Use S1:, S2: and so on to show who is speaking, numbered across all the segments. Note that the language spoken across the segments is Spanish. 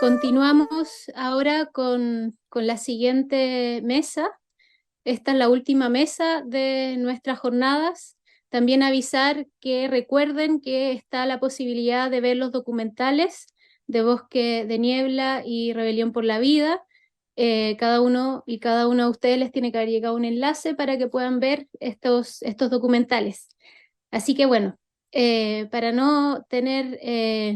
S1: Continuamos ahora con la siguiente mesa. Esta es la última mesa de nuestras jornadas. También avisar que recuerden que está la posibilidad de ver los documentales de Bosque de Niebla y Rebelión por la Vida. Cada uno y cada una de ustedes les tiene que haber llegado un enlace para que puedan ver estos documentales. Así que bueno, para no tener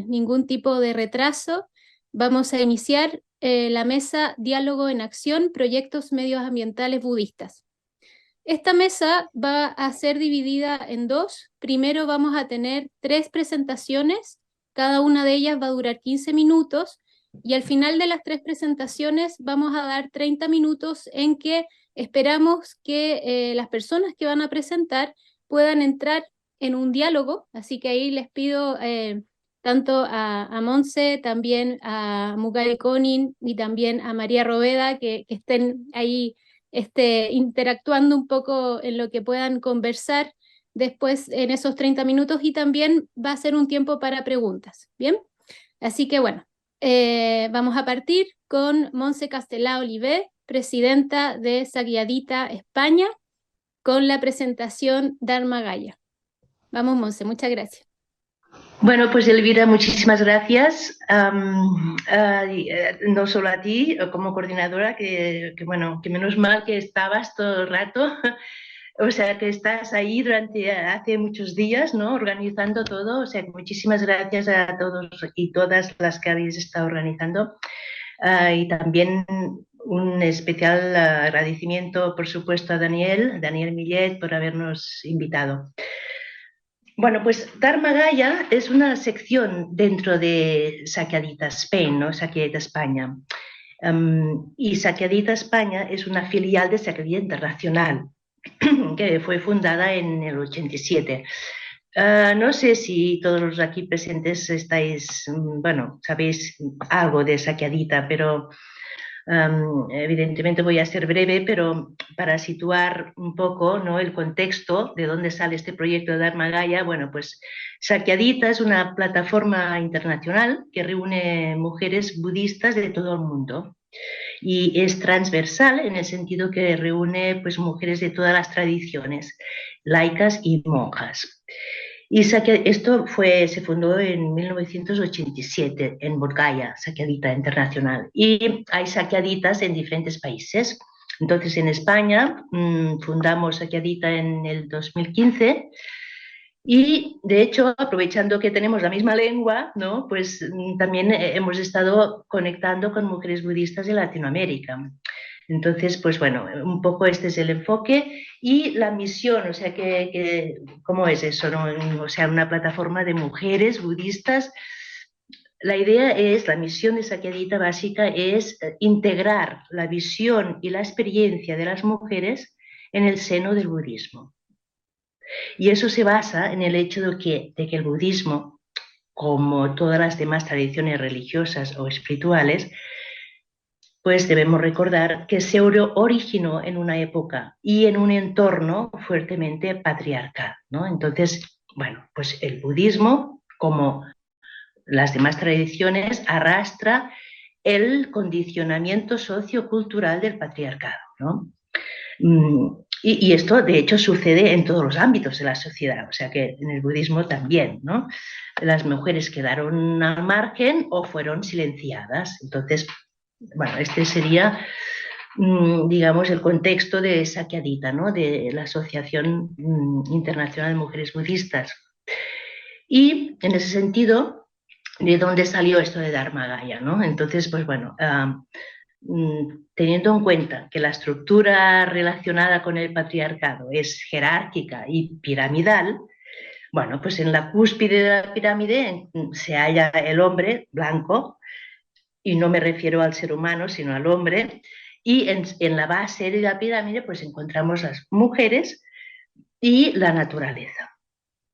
S1: ningún tipo de retraso, vamos a iniciar la mesa Diálogo en Acción, Proyectos Medios Ambientales Budistas. Esta mesa va a ser dividida en dos. Primero vamos a tener 3 presentaciones, cada una de ellas va a durar 15 minutos y al final de las 3 presentaciones vamos a dar 30 minutos en que esperamos que las personas que van a presentar puedan entrar en un diálogo, así que ahí les pido tanto a Monse, también a Mukari Konin y también a María Roveda que estén ahí interactuando un poco en lo que puedan conversar después en esos 30 minutos y también va a ser un tiempo para preguntas, ¿bien? Así que bueno, vamos a partir con Monse Castelao Olivé, presidenta de Sagiadita España, con la presentación Dharma Gaya. Vamos, Monse, muchas gracias.
S2: Bueno, pues Elvira, muchísimas gracias. No solo a ti como coordinadora, bueno, que menos mal que estabas todo el rato, o sea, que estás ahí hace muchos días, ¿no? Organizando todo, o sea, que muchísimas gracias a todos y todas las que habéis estado organizando. Y también un especial agradecimiento, por supuesto, a Daniel Millet, por habernos invitado. Bueno, pues Dharma Gaya es una sección dentro de Sakyadita Spain, ¿no? Sakyadita España. Y Sakyadita España es una filial de Sakyadita Internacional que fue fundada en el 87. No sé si todos los aquí presentes estáis, bueno, sabéis algo de Sakyadita, pero evidentemente voy a ser breve, pero para situar un poco, ¿no?, el contexto de dónde sale este proyecto de Dharma Gaya, bueno, pues Sakyadita es una plataforma internacional que reúne mujeres budistas de todo el mundo y es transversal en el sentido que reúne pues, mujeres de todas las tradiciones, laicas y monjas. Y esto se fundó en 1987 en Bodh Gaya, Sakyadita Internacional. Y hay sakyaditas en diferentes países. Entonces, en España fundamos Sakyadita en el 2015 y, de hecho, aprovechando que tenemos la misma lengua, ¿no?, pues también hemos estado conectando con mujeres budistas de Latinoamérica. Entonces, pues bueno, un poco este es el enfoque y la misión, o sea, ¿cómo es eso, no? O sea, una plataforma de mujeres budistas. La idea es, la misión de Sakyadita básica es integrar la visión y la experiencia de las mujeres en el seno del budismo. Y eso se basa en el hecho de que el budismo, como todas las demás tradiciones religiosas o espirituales, pues debemos recordar que se originó en una época y en un entorno fuertemente patriarcal, ¿no? Entonces, bueno, pues el budismo, como las demás tradiciones, arrastra el condicionamiento sociocultural del patriarcado, ¿no? Y esto, de hecho, sucede en todos los ámbitos de la sociedad, o sea que en el budismo también, ¿no? Las mujeres quedaron al margen o fueron silenciadas. Entonces, bueno, este sería, digamos, el contexto de Sakyadita, ¿no?, de la Asociación Internacional de Mujeres Budistas. Y en ese sentido, ¿de dónde salió esto de Dharma Gaya, ¿no? Entonces, pues bueno, teniendo en cuenta que la estructura relacionada con el patriarcado es jerárquica y piramidal, bueno, pues en la cúspide de la pirámide se halla el hombre blanco, y no me refiero al ser humano, sino al hombre, y en la base de la pirámide pues encontramos las mujeres y la naturaleza,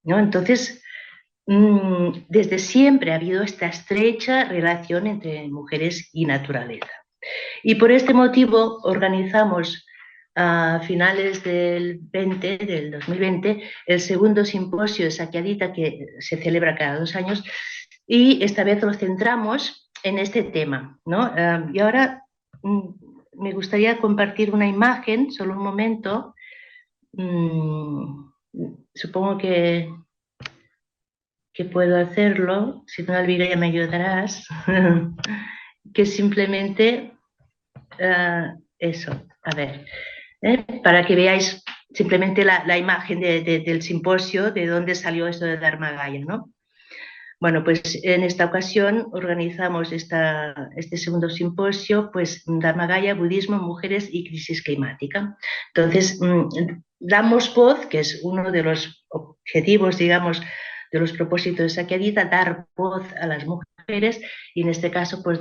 S2: ¿no? Entonces, desde siempre ha habido esta estrecha relación entre mujeres y naturaleza. Y por este motivo organizamos a finales del 2020 el segundo simposio de Sakyadita, que se celebra cada 2 años, y esta vez lo centramos en este tema, ¿no? Y ahora me gustaría compartir una imagen, solo un momento. Supongo que puedo hacerlo, si no, Elvira, ya me ayudarás. Que simplemente eso, a ver, para que veáis simplemente la imagen del simposio, de dónde salió esto de Dharma Gaya, ¿no? Bueno, pues en esta ocasión organizamos este segundo simposio, pues Dharma Gaya, Budismo, Mujeres y Crisis Climática. Entonces, damos voz, que es uno de los objetivos, digamos, de los propósitos de Sakyadhita, dar voz a las mujeres, y en este caso pues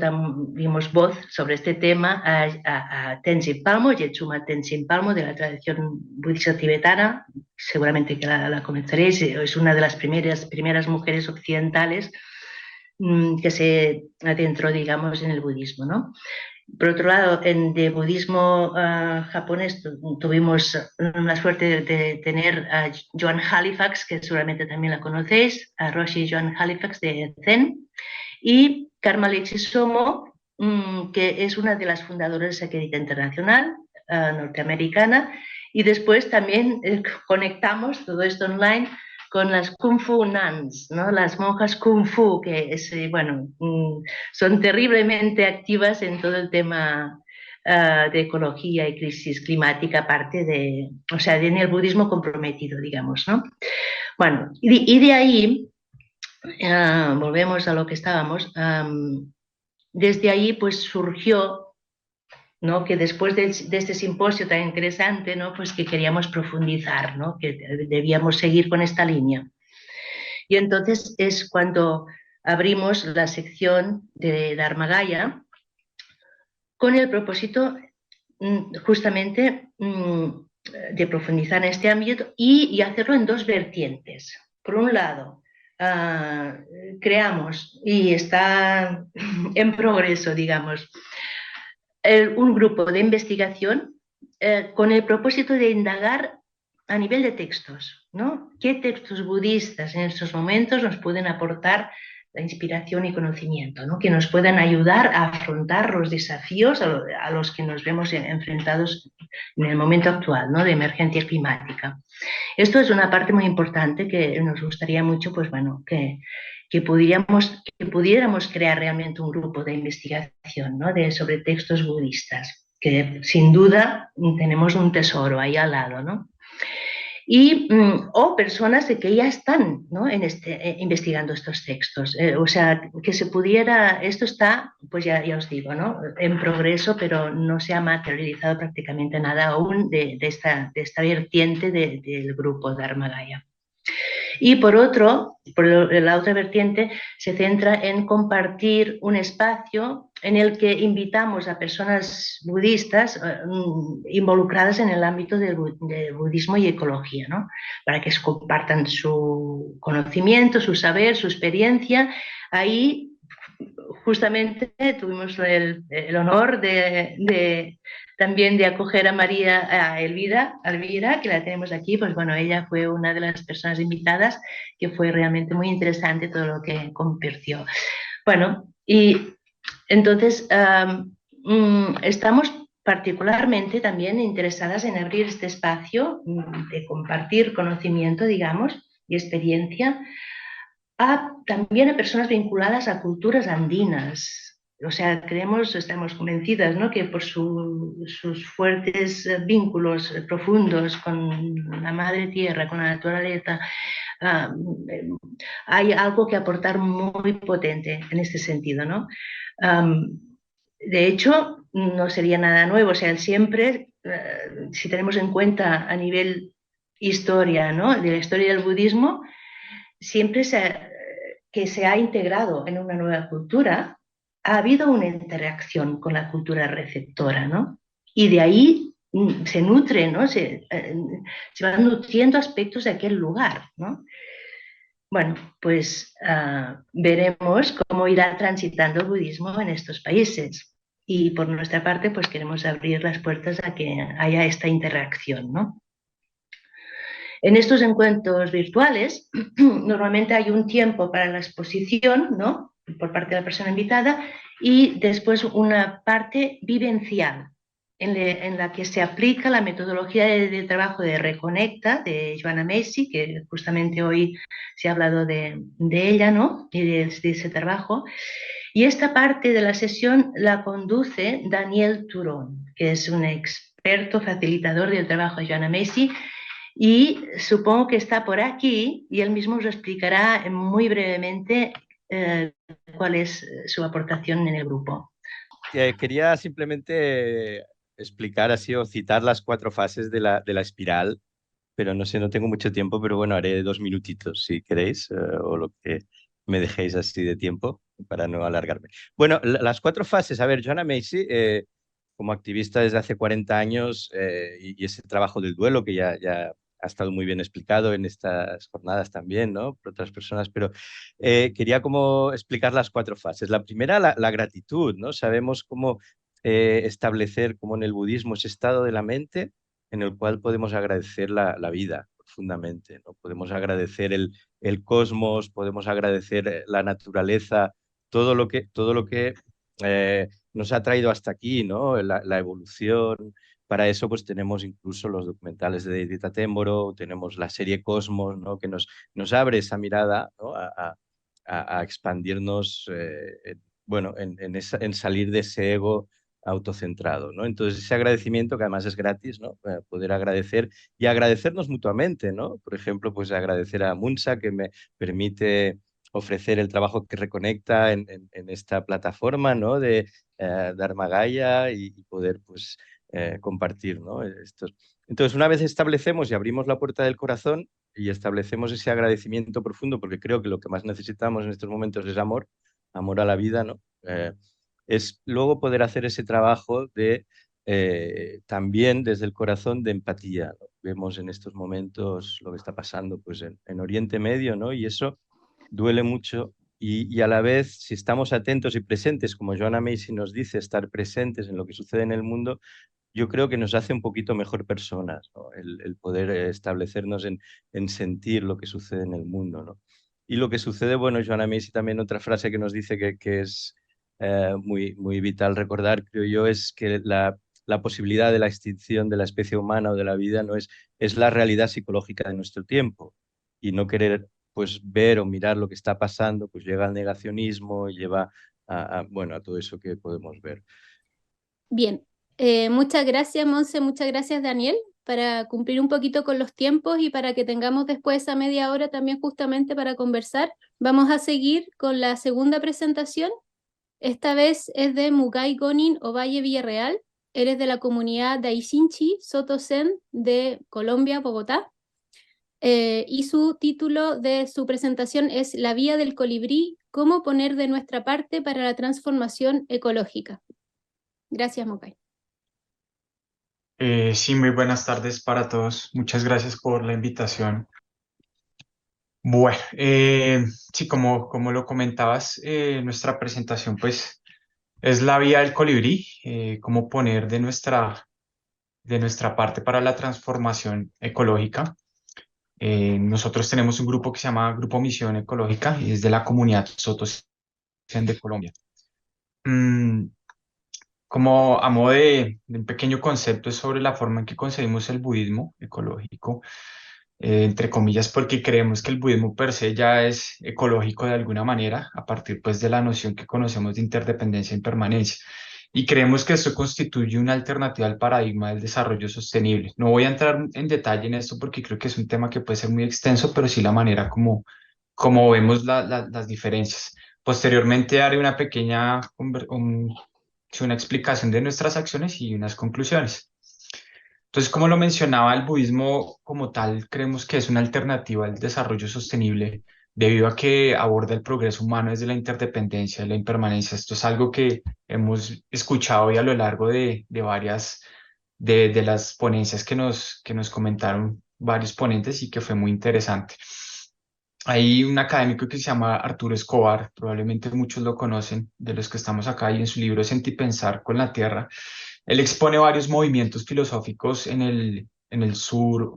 S2: dimos voz sobre este tema a Tenzin Palmo, Yechuma Tenzin Palmo, de la tradición budista tibetana. Seguramente que la conoceréis, es una de las primeras mujeres occidentales que se adentró, digamos, en el budismo, ¿no? Por otro lado, de budismo japonés tuvimos la suerte de tener a Joan Halifax, que seguramente también la conocéis, a Roshi Joan Halifax de Zen, y Karma Lechi Somo, que es una de las fundadoras de Sakyadhita Internacional, norteamericana, y después también conectamos todo esto online con las Kung Fu Nuns, ¿no? Las monjas Kung Fu, que es, bueno, son terriblemente activas en todo el tema de ecología y crisis climática, aparte de, o sea, en el budismo comprometido, digamos, ¿no? Bueno, y de ahí, volvemos a lo que estábamos, desde ahí pues surgió, ¿no? Que después de este simposio tan interesante, ¿no? Pues que queríamos profundizar, ¿no? Que debíamos seguir con esta línea. Y entonces es cuando abrimos la sección de Dharma Gaya con el propósito justamente de profundizar en este ámbito y hacerlo en dos vertientes. Por un lado, creamos, y está en progreso, digamos, un grupo de investigación con el propósito de indagar a nivel de textos, ¿no? ¿Qué textos budistas en estos momentos nos pueden aportar la inspiración y conocimiento, ¿no? Que nos puedan ayudar a afrontar los desafíos a los que nos vemos enfrentados en el momento actual, ¿no? De emergencia climática. Esto es una parte muy importante que nos gustaría mucho, pues bueno, que pudiéramos crear realmente un grupo de investigación, ¿no? sobre textos budistas, que sin duda tenemos un tesoro ahí al lado, ¿no? Y, o personas de que ya están, ¿no? Investigando estos textos. O sea, que se pudiera, esto está, pues ya os digo, ¿no? En progreso, pero no se ha materializado prácticamente nada aún de esta vertiente del grupo Dharma Gaya. Y por la otra vertiente, se centra en compartir un espacio en el que invitamos a personas budistas involucradas en el ámbito del budismo y ecología, ¿no? Para que compartan su conocimiento, su saber, su experiencia. Ahí justamente tuvimos el honor también de acoger a María, a Elvira, que la tenemos aquí. Pues bueno, ella fue una de las personas invitadas, que fue realmente muy interesante todo lo que compartió. Bueno, y entonces estamos particularmente también interesadas en abrir este espacio de compartir conocimiento, digamos, y experiencia también a personas vinculadas a culturas andinas. O sea, estamos convencidas, ¿no? Que por sus fuertes vínculos profundos con la madre tierra, con la naturaleza, hay algo que aportar muy potente en este sentido, ¿no? De hecho, no sería nada nuevo. O sea, siempre, si tenemos en cuenta a nivel historia, ¿no? De la historia del budismo, siempre que se ha integrado en una nueva cultura, ha habido una interacción con la cultura receptora, ¿no? Y de ahí se nutre, ¿no? Se van nutriendo aspectos de aquel lugar, ¿no? Bueno, pues veremos cómo irá transitando el budismo en estos países. Y por nuestra parte, pues queremos abrir las puertas a que haya esta interacción, ¿no? En estos encuentros virtuales, normalmente hay un tiempo para la exposición, ¿no? Por parte de la persona invitada, y después una parte vivencial, en la que se aplica la metodología de trabajo de Reconecta, de Joanna Macy, que justamente hoy se ha hablado de ella, ¿no? Y de ese trabajo. Y esta parte de la sesión la conduce Daniel Turón, que es un experto facilitador del trabajo de Joanna Macy, y supongo que está por aquí y él mismo os explicará muy brevemente eh, cuál es su aportación en el grupo.
S3: Quería simplemente explicar así o citar las 4 fases de la espiral, pero no sé, no tengo mucho tiempo, pero bueno, haré 2 minutitos si queréis, o lo que me dejéis así de tiempo para no alargarme. Bueno, las 4 fases, a ver, Joanna Macy, como activista desde hace 40 años, y ese trabajo del duelo que ya ha estado muy bien explicado en estas jornadas también, ¿no? Por otras personas, pero quería como explicar las 4 fases. La primera, la gratitud, ¿no? Sabemos cómo establecer, como en el budismo, ese estado de la mente en el cual podemos agradecer la vida profundamente, ¿no? Podemos agradecer el cosmos, podemos agradecer la naturaleza, todo lo que nos ha traído hasta aquí, ¿no? La evolución. Para eso, pues tenemos incluso los documentales de Edith Attenborough, tenemos la serie Cosmos, ¿no? Que nos abre esa mirada, ¿no? A expandirnos, bueno, en salir de ese ego autocentrado, ¿no? Entonces, ese agradecimiento, que además es gratis, ¿no? Poder agradecer y agradecernos mutuamente, ¿no? Por ejemplo, pues agradecer a Munsa, que me permite ofrecer el trabajo que reconecta en esta plataforma, ¿no? De Dharma Gaia y poder, pues, compartir, ¿no? Entonces, una vez establecemos y abrimos la puerta del corazón y establecemos ese agradecimiento profundo, porque creo que lo que más necesitamos en estos momentos es amor, amor a la vida, ¿no? Es luego poder hacer ese trabajo de también desde el corazón de empatía, ¿no? Vemos en estos momentos lo que está pasando pues en Oriente Medio, ¿no? Y eso duele mucho y a la vez, si estamos atentos y presentes, como Joanna Macy nos dice, estar presentes en lo que sucede en el mundo, yo creo que nos hace un poquito mejor personas, ¿no? El poder establecernos en sentir lo que sucede en el mundo, ¿no? Y lo que sucede, bueno, Joanna Macy también otra frase que nos dice que es muy vital recordar, creo yo, es que la posibilidad de la extinción de la especie humana o de la vida no es la realidad psicológica de nuestro tiempo. Y no querer pues ver o mirar lo que está pasando, pues lleva al negacionismo, lleva bueno, a todo eso que podemos ver.
S1: Bien, muchas gracias, Monse, muchas gracias, Daniel, para cumplir un poquito con los tiempos y para que tengamos después esa media hora también justamente para conversar. Vamos a seguir con la segunda presentación. Esta vez es de Mugai Gonin Ovalle Villarreal. Eres de la comunidad de Aichinchi, Soto Zen de Colombia, Bogotá. Y su título de su presentación es La vía del colibrí, cómo poner de nuestra parte para la transformación ecológica. Gracias, Mugai.
S4: Sí, muy buenas tardes para todos. Muchas gracias por la invitación. Bueno, sí, como lo comentabas, nuestra presentación pues es la vía del colibrí, cómo poner de nuestra parte para la transformación ecológica. Nosotros tenemos un grupo que se llama Grupo Misión Ecológica y es de la comunidad Soto Zen de Colombia. Mm, Como a modo de un pequeño concepto sobre la forma en que concebimos el budismo ecológico, entre comillas, porque creemos que el budismo per se ya es ecológico de alguna manera, a partir pues de la noción que conocemos de interdependencia e impermanencia. Y creemos que esto constituye una alternativa al paradigma del desarrollo sostenible. No voy a entrar en detalle en esto porque creo que es un tema que puede ser muy extenso, pero sí la manera como vemos las diferencias. Posteriormente haré una pequeña una explicación de nuestras acciones y unas conclusiones. Entonces, como lo mencionaba, el budismo como tal creemos que es una alternativa al desarrollo sostenible debido a que aborda el progreso humano desde la interdependencia y la impermanencia. Esto es algo que hemos escuchado hoy a lo largo de varias de las ponencias que nos comentaron varios ponentes y que fue muy interesante. Hay un académico que se llama Arturo Escobar, probablemente muchos lo conocen de los que estamos acá, y en su libro Sentipensar con la Tierra, él expone varios movimientos filosóficos en el sur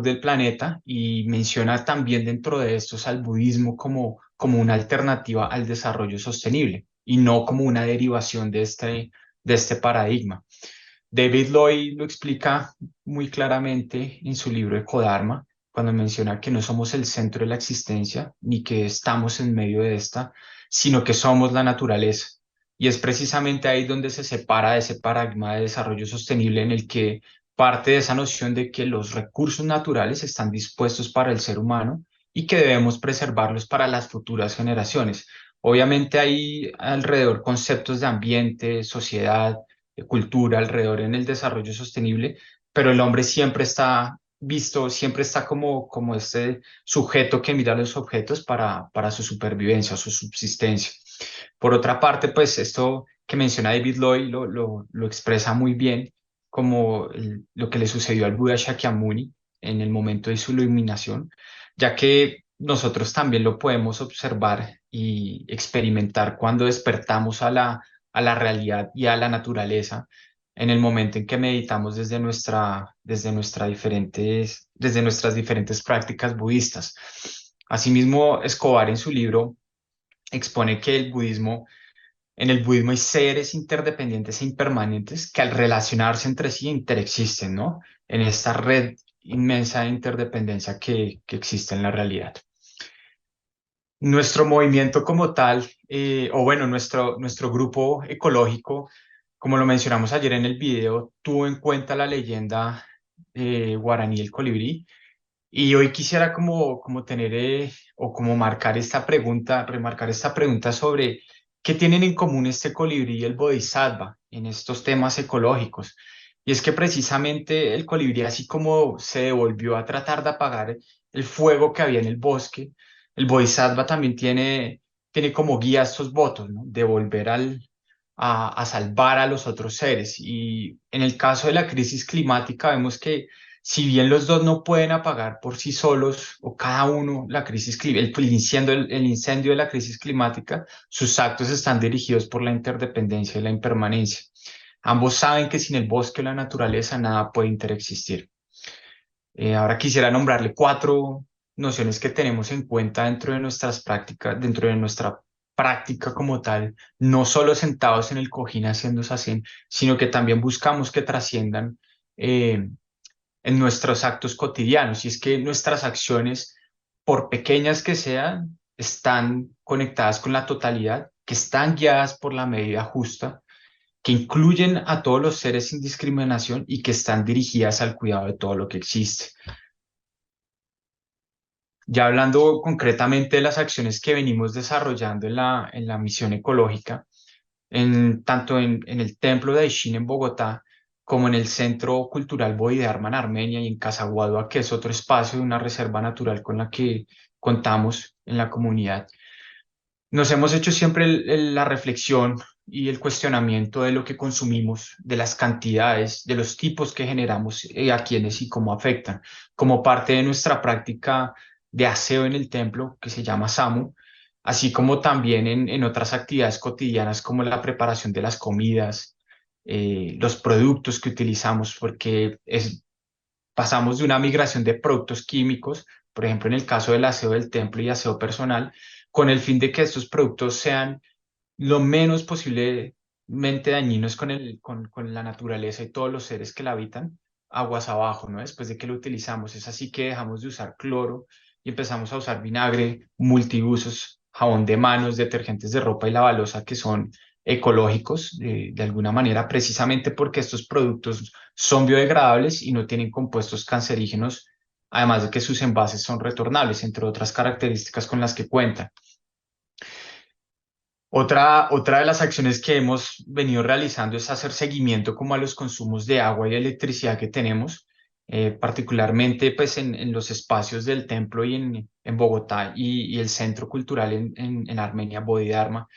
S4: del planeta y menciona también dentro de estos al budismo como una alternativa al desarrollo sostenible y no como una derivación de este paradigma. David Lloyd lo explica muy claramente en su libro Ecodharma, cuando menciona que no somos el centro de la existencia ni que estamos en medio de esta, sino que somos la naturaleza. Y es precisamente ahí donde se separa de ese paradigma de desarrollo sostenible en el que parte de esa noción de que los recursos naturales están dispuestos para el ser humano y que debemos preservarlos para las futuras generaciones. Obviamente hay alrededor conceptos de ambiente, sociedad, de cultura alrededor en el desarrollo sostenible, pero el hombre siempre está visto, siempre está como este sujeto que mira los objetos para su supervivencia, su subsistencia. Por otra parte, pues esto que menciona David Lloyd lo expresa muy bien como lo que le sucedió al Buda Shakyamuni en el momento de su iluminación, ya que nosotros también lo podemos observar y experimentar cuando despertamos a la realidad y a la naturaleza en el momento en que meditamos desde nuestras diferentes prácticas budistas. Asimismo, Escobar en su libro expone que en el budismo hay seres interdependientes e impermanentes que al relacionarse entre sí interexisten, ¿no? En esta red inmensa de interdependencia que existe en la realidad. Nuestro movimiento como tal, o bueno, nuestro grupo ecológico, como lo mencionamos ayer en el video, tuvo en cuenta la leyenda guaraní del colibrí. Y hoy quisiera como tener o como remarcar esta pregunta sobre qué tienen en común este colibrí y el bodhisattva en estos temas ecológicos. Y es que precisamente el colibrí, así como se devolvió a tratar de apagar el fuego que había en el bosque, el bodhisattva también tiene como guía estos votos, ¿no? De volver a salvar a los otros seres. Y en el caso de la crisis climática vemos que si bien los dos no pueden apagar por sí solos o cada uno la crisis, el incendio de la crisis climática, sus actos están dirigidos por la interdependencia y la impermanencia. Ambos saben que sin el bosque o la naturaleza nada puede interexistir. Ahora quisiera nombrarle 4 nociones que tenemos en cuenta dentro de nuestras prácticas, dentro de nuestra práctica como tal, no solo sentados en el cojín haciendo sasén, sino que también buscamos que trasciendan eh, en nuestros actos cotidianos. Y es que nuestras acciones, por pequeñas que sean, están conectadas con la totalidad, que están guiadas por la medida justa, que incluyen a todos los seres sin discriminación y que están dirigidas al cuidado de todo lo que existe. Ya hablando concretamente de las acciones que venimos desarrollando en la misión ecológica, tanto en el Templo de Aishin en Bogotá, como en el Centro Cultural Bodhidharma en Armenia y en Casaguadua, que es otro espacio de una reserva natural con la que contamos en la comunidad. Nos hemos hecho siempre la reflexión y el cuestionamiento de lo que consumimos, de las cantidades, de los tipos que generamos, a quienes y cómo afectan, como parte de nuestra práctica de aseo en el templo, que se llama SAMU, así como también en otras actividades cotidianas como la preparación de las comidas, los productos que utilizamos, porque pasamos de una migración de productos químicos, por ejemplo, en el caso del aseo del templo y aseo personal, con el fin de que estos productos sean lo menos posiblemente dañinos con la naturaleza y todos los seres que la habitan, aguas abajo, ¿no? Después de que lo utilizamos. Es así que dejamos de usar cloro y empezamos a usar vinagre, multiusos, jabón de manos, detergentes de ropa y lavalosa que son ecológicos de alguna manera, precisamente porque estos productos son biodegradables y no tienen compuestos cancerígenos, además de que sus envases son retornables, entre otras características con las que cuentan. Otra de las acciones que hemos venido realizando es hacer seguimiento como a los consumos de agua y electricidad que tenemos, particularmente pues en los espacios del templo y en Bogotá y el Centro Cultural en Armenia, Bodhidharma.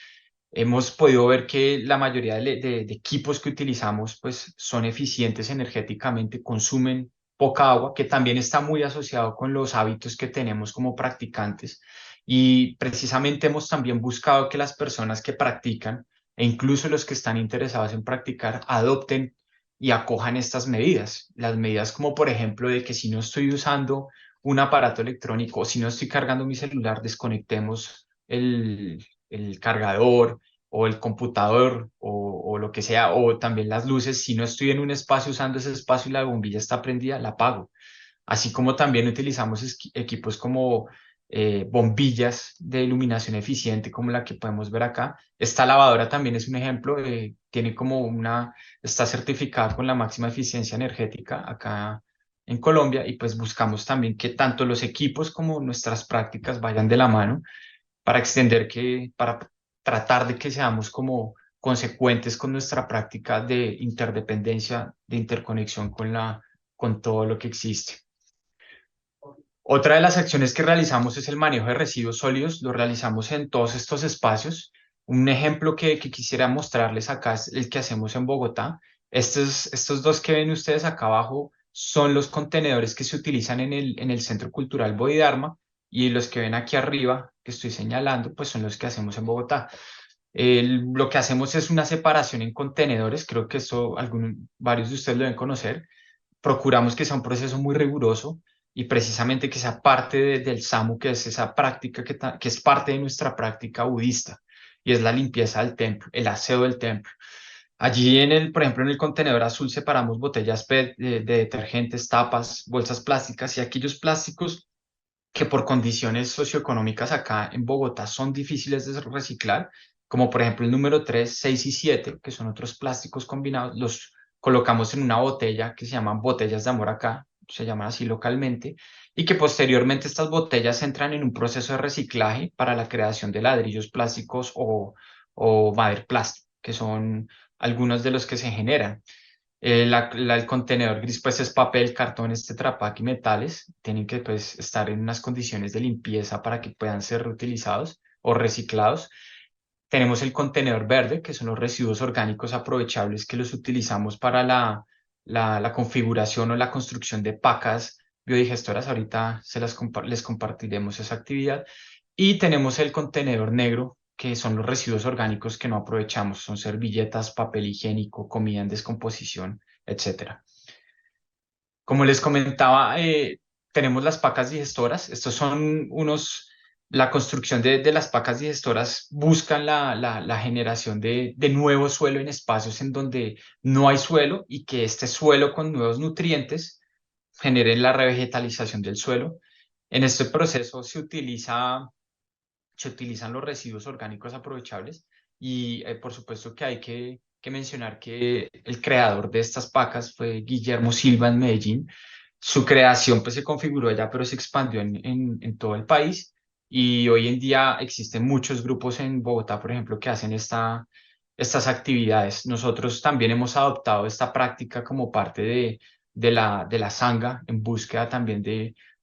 S4: Hemos podido ver que la mayoría de equipos que utilizamos pues son eficientes energéticamente, consumen poca agua, que también está muy asociado con los hábitos que tenemos como practicantes. Y precisamente hemos también buscado que las personas que practican e incluso los que están interesados en practicar adopten y acojan estas medidas. Las medidas como por ejemplo de que si no estoy usando un aparato electrónico o si no estoy cargando mi celular, desconectemos el cargador o el computador o lo que sea, o también las luces. Si no estoy en un espacio usando ese espacio y la bombilla está prendida, la apago. Así como también utilizamos equipos como bombillas de iluminación eficiente, como la que podemos ver acá. Esta lavadora también es un ejemplo, tiene como está certificada con la máxima eficiencia energética acá en Colombia, y pues buscamos también que tanto los equipos como nuestras prácticas vayan de la mano para para tratar de que seamos como consecuentes con nuestra práctica de interdependencia, de interconexión con todo lo que existe. Otra de las acciones que realizamos es el manejo de residuos sólidos. Lo realizamos en todos estos espacios. Un ejemplo que quisiera mostrarles acá es el que hacemos en Bogotá. Estos dos que ven ustedes acá abajo son los contenedores que se utilizan en el Centro Cultural Bodhidharma, y los que ven aquí arriba, que estoy señalando, pues son los que hacemos en Bogotá. Lo que hacemos es una separación en contenedores. Creo que esto varios de ustedes lo deben conocer. Procuramos que sea un proceso muy riguroso y precisamente que sea parte del SAMU, que es esa práctica que es parte de nuestra práctica budista, y es la limpieza del templo, el aseo del templo. Allí por ejemplo, en el contenedor azul separamos botellas PET de detergentes, tapas, bolsas plásticas y aquellos plásticos que por condiciones socioeconómicas acá en Bogotá son difíciles de reciclar, como por ejemplo el número 3, 6 y 7, que son otros plásticos combinados. Los colocamos en una botella que se llaman botellas de amor acá, se llaman así localmente, y que posteriormente estas botellas entran en un proceso de reciclaje para la creación de ladrillos plásticos o Maderplast, que son algunos de los que se generan. El contenedor gris pues es papel, cartón, Tetra Pak y metales. Tienen que pues estar en unas condiciones de limpieza para que puedan ser reutilizados o reciclados. Tenemos el contenedor verde, que son los residuos orgánicos aprovechables, que los utilizamos para la configuración o la construcción de pacas biodigestoras. Ahorita les compartiremos esa actividad. Y tenemos el contenedor negro, que son los residuos orgánicos que no aprovechamos. Son servilletas, papel higiénico, comida en descomposición, etcétera. Como les comentaba, tenemos las pacas digestoras. Estos son la construcción de las pacas digestoras buscan la generación de nuevo suelo en espacios en donde no hay suelo, y que este suelo con nuevos nutrientes genere la revegetalización del suelo. En este proceso se utilizan los residuos orgánicos aprovechables, y por supuesto que hay que mencionar que el creador de estas pacas fue Guillermo Silva en Medellín. Su creación pues se configuró allá, pero se expandió en todo el país, y hoy en día existen muchos grupos en Bogotá, por ejemplo, que hacen estas actividades. Nosotros también hemos adoptado esta práctica como parte de la Sangha, en búsqueda también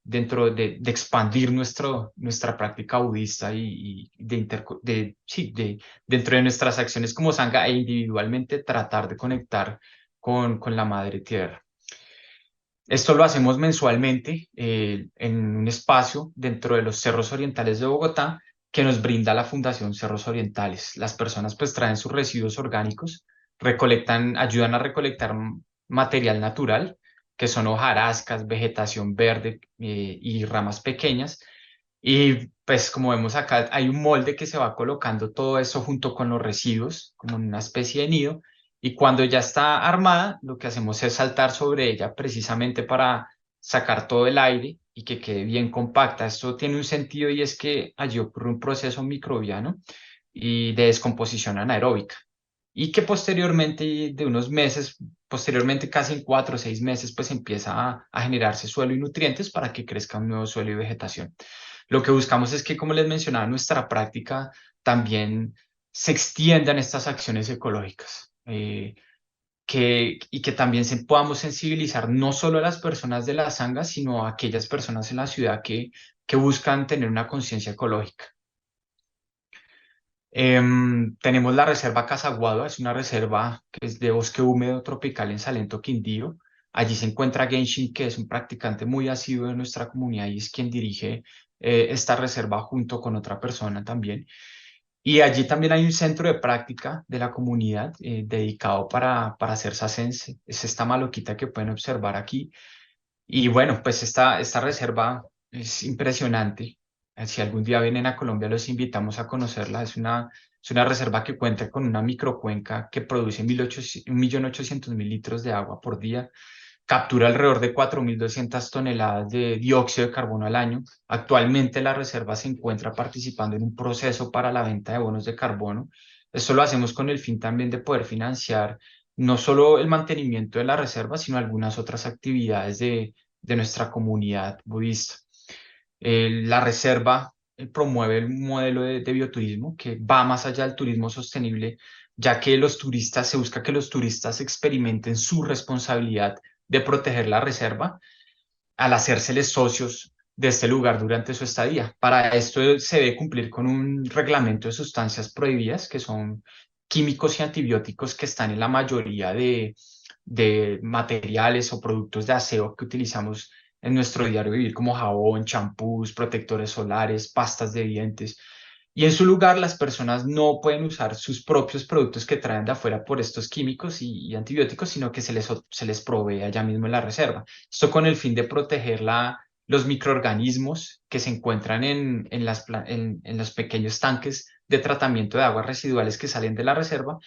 S4: dentro de expandir nuestra práctica budista y dentro de nuestras acciones como Sangha, e individualmente tratar de conectar con la Madre Tierra. Esto lo hacemos mensualmente en un espacio dentro de los Cerros Orientales de Bogotá, que nos brinda la Fundación Cerros Orientales. Las personas pues traen sus residuos orgánicos, ayudan a recolectar material natural, que son hojarascas, vegetación verde y ramas pequeñas. Y pues como vemos acá, hay un molde que se va colocando todo eso junto con los residuos, como en una especie de nido, y cuando ya está armada, lo que hacemos es saltar sobre ella precisamente para sacar todo el aire y que quede bien compacta. Esto tiene un sentido, y es que allí ocurre un proceso microbiano y de descomposición anaeróbica, y que posteriormente, de unos meses, posteriormente casi en 4 o 6 meses, pues empieza a generarse suelo y nutrientes para que crezca un nuevo suelo y vegetación. Lo que buscamos es que, como les mencionaba, nuestra práctica también se extiendan estas acciones ecológicas, y que también podamos sensibilizar no solo a las personas de la Sangha, sino a aquellas personas en la ciudad que buscan tener una conciencia ecológica. Tenemos la reserva Casaguado, es una reserva que es de bosque húmedo tropical en Salento, Quindío. Allí se encuentra Genshin, que es un practicante muy asiduo de nuestra comunidad y es quien dirige esta reserva junto con otra persona también. Y allí también hay un centro de práctica de la comunidad dedicado para hacer sasense. Es esta maloquita que pueden observar aquí. Y bueno, pues esta reserva es impresionante. Si algún día vienen a Colombia, los invitamos a conocerla. Es una reserva que cuenta con una microcuenca que produce 1.800.000 litros de agua por día, captura alrededor de 4.200 toneladas de dióxido de carbono al año. Actualmente la reserva se encuentra participando en un proceso para la venta de bonos de carbono. Esto lo hacemos con el fin también de poder financiar no solo el mantenimiento de la reserva, sino algunas otras actividades de nuestra comunidad budista. La reserva promueve el modelo de bioturismo que va más allá del turismo sostenible, ya que se busca que los turistas experimenten su responsabilidad de proteger la reserva al hacérseles socios de este lugar durante su estadía. Para esto se debe cumplir con un reglamento de sustancias prohibidas, que son químicos y antibióticos que están en la mayoría de materiales o productos de aseo que utilizamos en nuestro diario vivir, como jabón, champús, protectores solares, pastas de dientes. Y en su lugar, las personas no pueden usar sus propios productos que traen de afuera por estos químicos y antibióticos, sino que se les provee allá mismo en la reserva. Esto con el fin de proteger los microorganismos que se encuentran en los pequeños tanques de tratamiento de aguas residuales que salen de la reserva.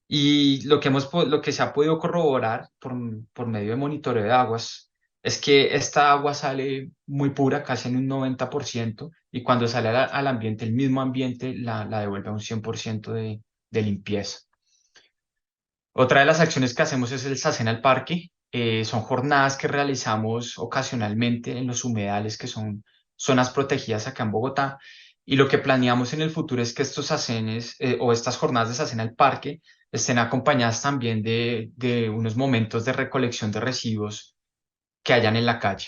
S4: Y lo que se ha podido corroborar por medio de monitoreo de aguas es que esta agua sale muy pura, casi en un 90%, y cuando sale al ambiente, el mismo ambiente la devuelve a un 100% de limpieza. Otra de las acciones que hacemos es el Sacen al Parque. Son jornadas que realizamos ocasionalmente en los humedales, que son zonas protegidas acá en Bogotá. Y lo que planeamos en el futuro es que estos sacenes o estas jornadas de Sacen al Parque estén acompañadas también de unos momentos de recolección de residuos que hayan en la calle.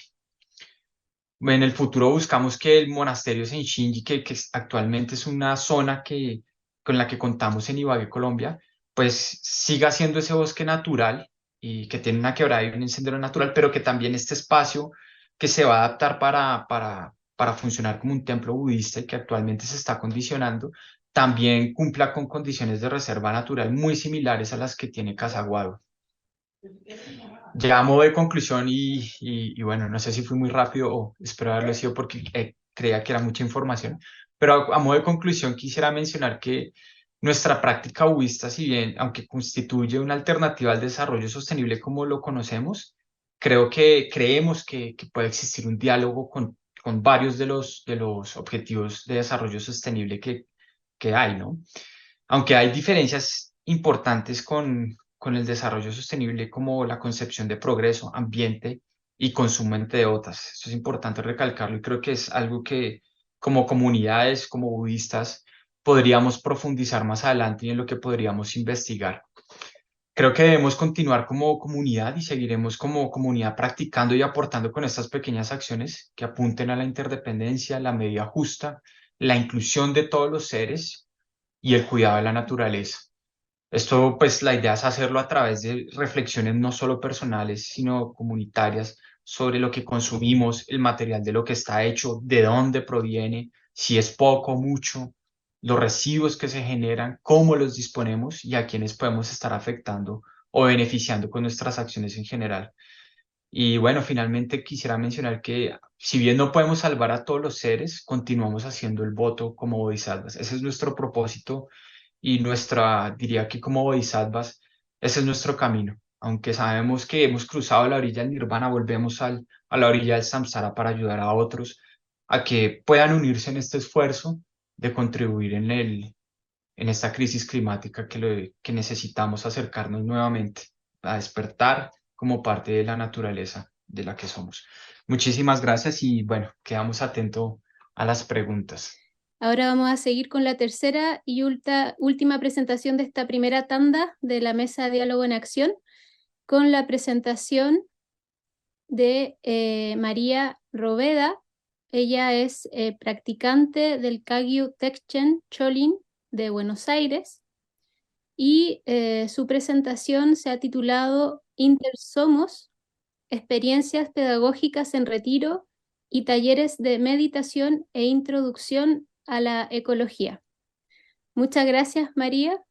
S4: En el futuro buscamos que el monasterio Senshinji, que actualmente es una zona con la que contamos en Ibagué, Colombia, pues siga siendo ese bosque natural y que tiene una quebrada y un sendero natural, pero que también este espacio que se va a adaptar para funcionar como un templo budista y que actualmente se está condicionando, también cumpla con condiciones de reserva natural muy similares a las que tiene Casaguado. Ya a modo de conclusión y bueno, no sé si fui muy rápido o espero haberlo sido porque creía que era mucha información, pero a modo de conclusión quisiera mencionar que nuestra práctica budista, si bien, aunque constituye una alternativa al desarrollo sostenible como lo conocemos, creemos que puede existir un diálogo con varios de los objetivos de desarrollo sostenible que hay, ¿no? Aunque hay diferencias importantes con el desarrollo sostenible como la concepción de progreso, ambiente y consumo, entre otras. Esto es importante recalcarlo y creo que es algo que como comunidades, como budistas, podríamos profundizar más adelante y en lo que podríamos investigar. Creo que debemos continuar como comunidad y seguiremos como comunidad practicando y aportando con estas pequeñas acciones que apunten a la interdependencia, la medida justa, la inclusión de todos los seres y el cuidado de la naturaleza. Esto, pues, la idea es hacerlo a través de reflexiones no solo personales, sino comunitarias sobre lo que consumimos, el material de lo que está hecho, de dónde proviene, si es poco o mucho, los residuos que se generan, cómo los disponemos y a quiénes podemos estar afectando o beneficiando con nuestras acciones en general. Y bueno, finalmente quisiera mencionar que si bien no podemos salvar a todos los seres, continuamos haciendo el voto como bodhisattvas. Ese es nuestro propósito y diría que como bodhisattvas, ese es nuestro camino. Aunque sabemos que hemos cruzado la orilla del nirvana, volvemos a la orilla del samsara para ayudar a otros a que puedan unirse en este esfuerzo de contribuir en esta crisis climática que necesitamos acercarnos nuevamente a despertar como parte de la naturaleza de la que somos. Muchísimas gracias y bueno, quedamos atentos a las preguntas.
S1: Ahora vamos a seguir con la tercera y última presentación de esta primera tanda de la Mesa de Diálogo en Acción, con la presentación de María Roveda. Ella es practicante del Kagyu Tekchen Cholin de Buenos Aires y su presentación se ha titulado Intersomos, experiencias pedagógicas en retiro y talleres de meditación e introducción a la ecología. Muchas gracias, María.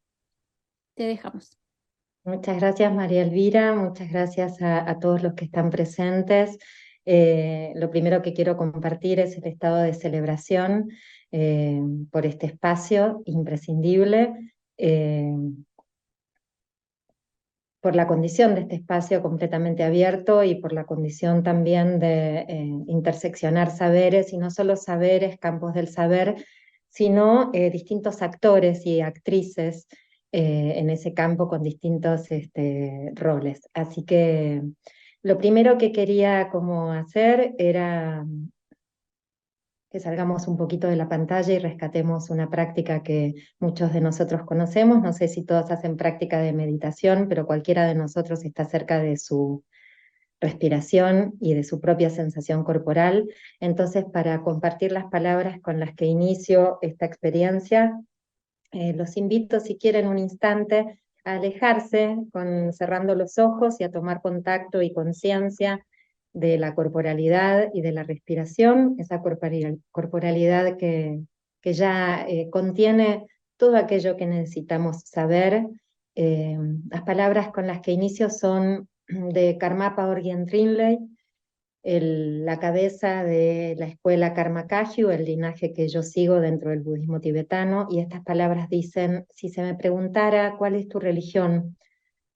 S1: Te dejamos.
S5: Muchas gracias, María Elvira. Muchas gracias a todos los que están presentes. Lo primero que quiero compartir es el estado de celebración por este espacio imprescindible, por la condición de este espacio completamente abierto y por la condición también de interseccionar saberes, y no solo saberes, campos del saber, sino distintos actores y actrices en ese campo con distintos roles. Así que lo primero que quería como hacer era que salgamos un poquito de la pantalla y rescatemos una práctica que muchos de nosotros conocemos. No sé si todos hacen práctica de meditación, pero cualquiera de nosotros está cerca de su respiración y de su propia sensación corporal. Entonces, para compartir las palabras con las que inicio esta experiencia, los invito, si quieren, un instante a alejarse cerrando los ojos y a tomar contacto y conciencia de la corporalidad y de la respiración, esa corporalidad que ya contiene todo aquello que necesitamos saber. Las palabras con las que inicio son de Karmapa Orgyen Trinley, la cabeza de la escuela Karma Kagyu, el linaje que yo sigo dentro del budismo tibetano, y estas palabras dicen: si se me preguntara cuál es tu religión,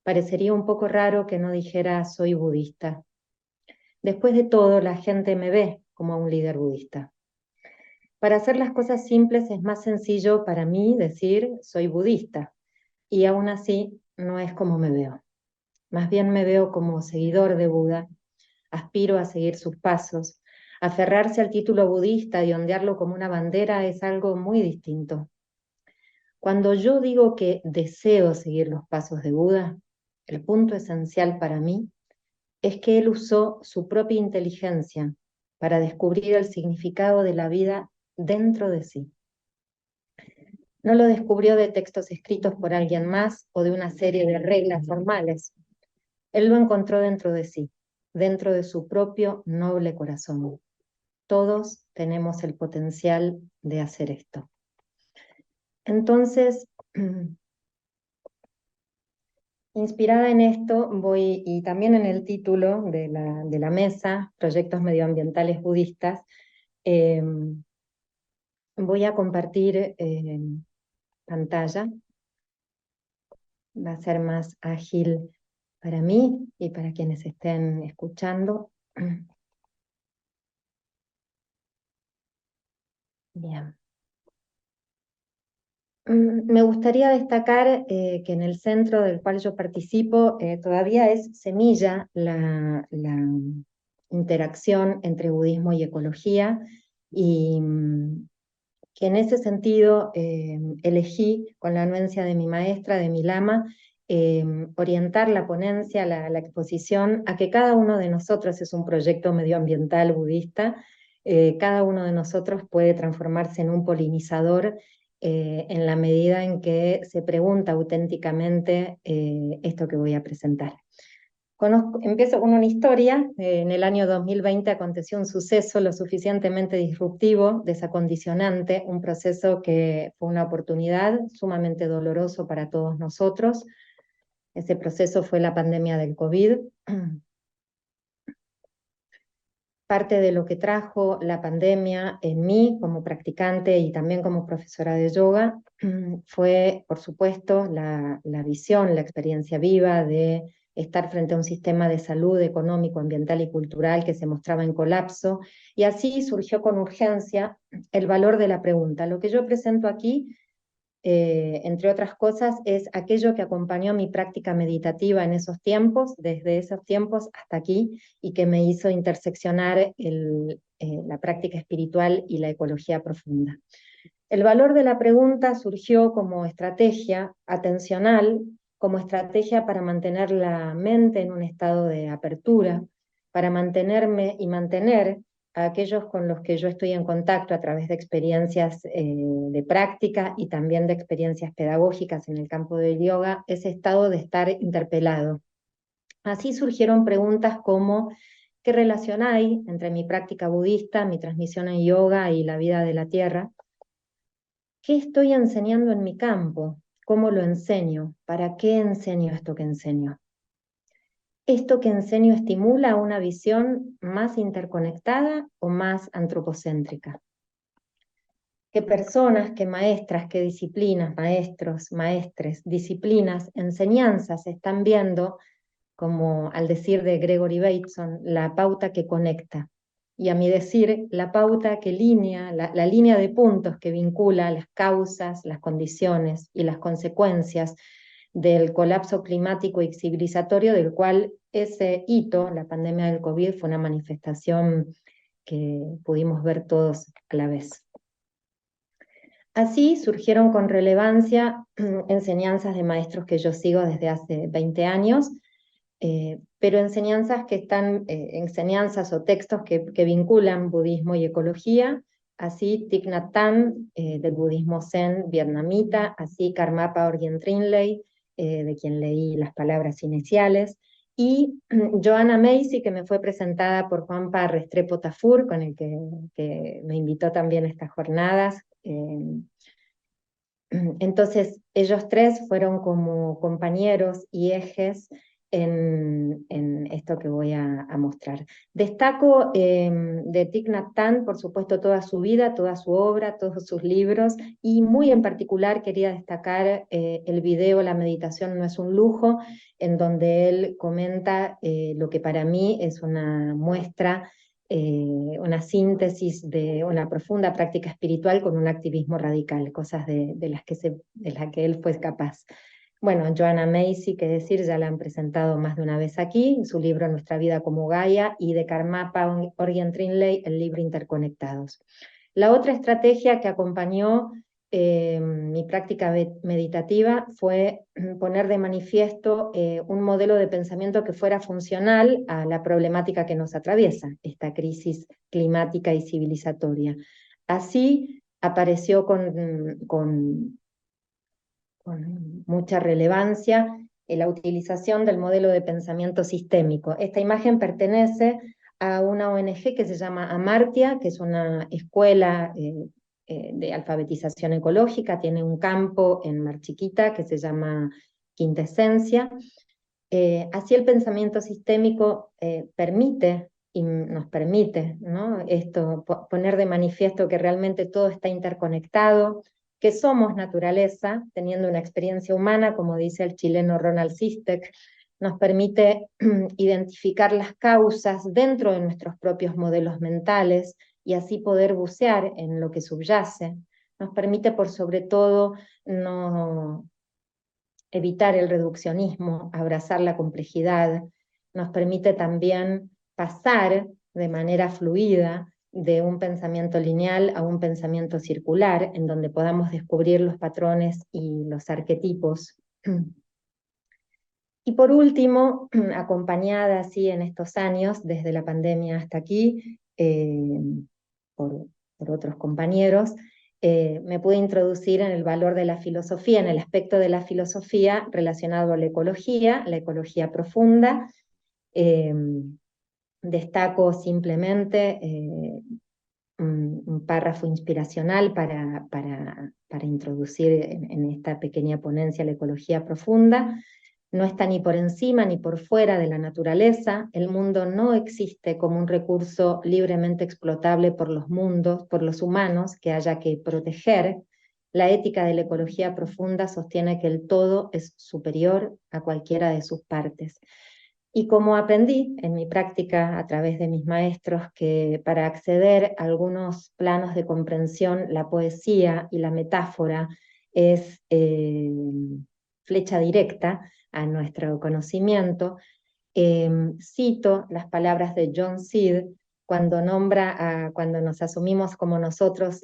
S5: parecería un poco raro que no dijera soy budista. Después de todo, la gente me ve como un líder budista. Para hacer las cosas simples es más sencillo para mí decir soy budista, y aún así no es como me veo. Más bien me veo como seguidor de Buda. Aspiro a seguir sus pasos. Aferrarse al título budista y ondearlo como una bandera es algo muy distinto. Cuando yo digo que deseo seguir los pasos de Buda, el punto esencial para mí es que él usó su propia inteligencia para descubrir el significado de la vida dentro de sí. No lo descubrió de textos escritos por alguien más o de una serie de reglas formales. Él lo encontró dentro de sí, dentro de su propio noble corazón. Todos tenemos el potencial de hacer esto. Entonces, inspirada en esto, y también en el título de la mesa, Proyectos Medioambientales Budistas, voy a compartir pantalla. Va a ser más ágil para mí y para quienes estén escuchando. Bien. Me gustaría destacar que en el centro del cual yo participo todavía es semilla la interacción entre budismo y ecología, y que en ese sentido elegí, con la anuencia de mi maestra, de mi lama, orientar la ponencia, la exposición, a que cada uno de nosotros es un proyecto medioambiental budista. Cada uno de nosotros puede transformarse en un polinizador en la medida en que se pregunta auténticamente esto que voy a presentar. Empiezo con una historia. En el año 2020 aconteció un suceso lo suficientemente disruptivo, desacondicionante, un proceso que fue una oportunidad sumamente doloroso para todos nosotros. Ese proceso fue la pandemia del COVID. Parte de lo que trajo la pandemia en mí como practicante y también como profesora de yoga fue, por supuesto, la visión, la experiencia viva de estar frente a un sistema de salud económico, ambiental y cultural que se mostraba en colapso, y así surgió con urgencia el valor de la pregunta. Lo que yo presento aquí, entre otras cosas, es aquello que acompañó mi práctica meditativa en esos tiempos, desde esos tiempos hasta aquí, y que me hizo interseccionar la práctica espiritual y la ecología profunda. El valor de la pregunta surgió como estrategia atencional, como estrategia para mantener la mente en un estado de apertura, para mantenerme y mantener a aquellos con los que yo estoy en contacto a través de experiencias de práctica y también de experiencias pedagógicas en el campo del yoga, ese estado de estar interpelado. Así surgieron preguntas como: ¿qué relación hay entre mi práctica budista, mi transmisión en yoga y la vida de la tierra? ¿Qué estoy enseñando en mi campo? ¿Cómo lo enseño? ¿Para qué enseño esto que enseño? ¿esto que enseño estimula una visión más interconectada o más antropocéntrica? ¿Qué personas, qué maestras, qué disciplinas, maestros, maestres, disciplinas, enseñanzas están viendo, como al decir de Gregory Bateson, la pauta que conecta? Y a mi decir, la pauta que la línea de puntos que vincula las causas, las condiciones y las consecuencias del colapso climático y civilizatorio, del cual ese hito, la pandemia del COVID, fue una manifestación que pudimos ver todos a la vez. Así surgieron con relevancia enseñanzas de maestros que yo sigo desde hace 20 años, pero enseñanzas enseñanzas o textos que vinculan budismo y ecología, así Thich Nhat Hanh, del budismo zen vietnamita, así Karmapa Orgyen Trinley, de quien leí las palabras iniciales, y Joanna Macy, que me fue presentada por Juanpa Restrepo Tafur, con el que me invitó también a estas jornadas. Entonces, ellos tres fueron como compañeros y ejes en esto que voy a mostrar. Destaco de Thich Nhat Hanh, por supuesto, toda su vida, toda su obra, todos sus libros, y muy en particular quería destacar el video La meditación no es un lujo, en donde él comenta lo que para mí es una muestra, una síntesis de una profunda práctica espiritual con un activismo radical, cosas de las que él fue capaz. Bueno, Joanna Macy, qué decir, ya la han presentado más de una vez aquí, su libro Nuestra vida como Gaia, y de Karmapa Orgyen Trinley, el libro Interconectados. La otra estrategia que acompañó mi práctica meditativa fue poner de manifiesto un modelo de pensamiento que fuera funcional a la problemática que nos atraviesa, esta crisis climática y civilizatoria. Así apareció con mucha relevancia la utilización del modelo de pensamiento sistémico. Esta imagen pertenece a una ONG que se llama Amartya, que es una escuela de alfabetización ecológica, tiene un campo en Mar Chiquita que se llama Quintesencia. Así el pensamiento sistémico permite y nos permite, ¿no?, esto, poner de manifiesto que realmente todo está interconectado, que somos naturaleza, teniendo una experiencia humana, como dice el chileno Ronald Sistek, nos permite identificar las causas dentro de nuestros propios modelos mentales y así poder bucear en lo que subyace. Nos permite, por sobre todo, no evitar el reduccionismo, abrazar la complejidad, nos permite también pasar de manera fluida de un pensamiento lineal a un pensamiento circular, en donde podamos descubrir los patrones y los arquetipos. Y por último, acompañada así en estos años, desde la pandemia hasta aquí, por otros compañeros, me pude introducir en el valor de la filosofía, en el aspecto de la filosofía relacionado a la ecología profunda. Destaco simplemente un párrafo inspiracional para introducir en esta pequeña ponencia la ecología profunda. No está ni por encima ni por fuera de la naturaleza. El mundo no existe como un recurso libremente explotable por los humanos que haya que proteger. La ética de la ecología profunda sostiene que el todo es superior a cualquiera de sus partes. Y como aprendí en mi práctica a través de mis maestros que para acceder a algunos planos de comprensión, la poesía y la metáfora es flecha directa a nuestro conocimiento, cito las palabras de John Seed cuando nombra cuando nos asumimos como a nosotros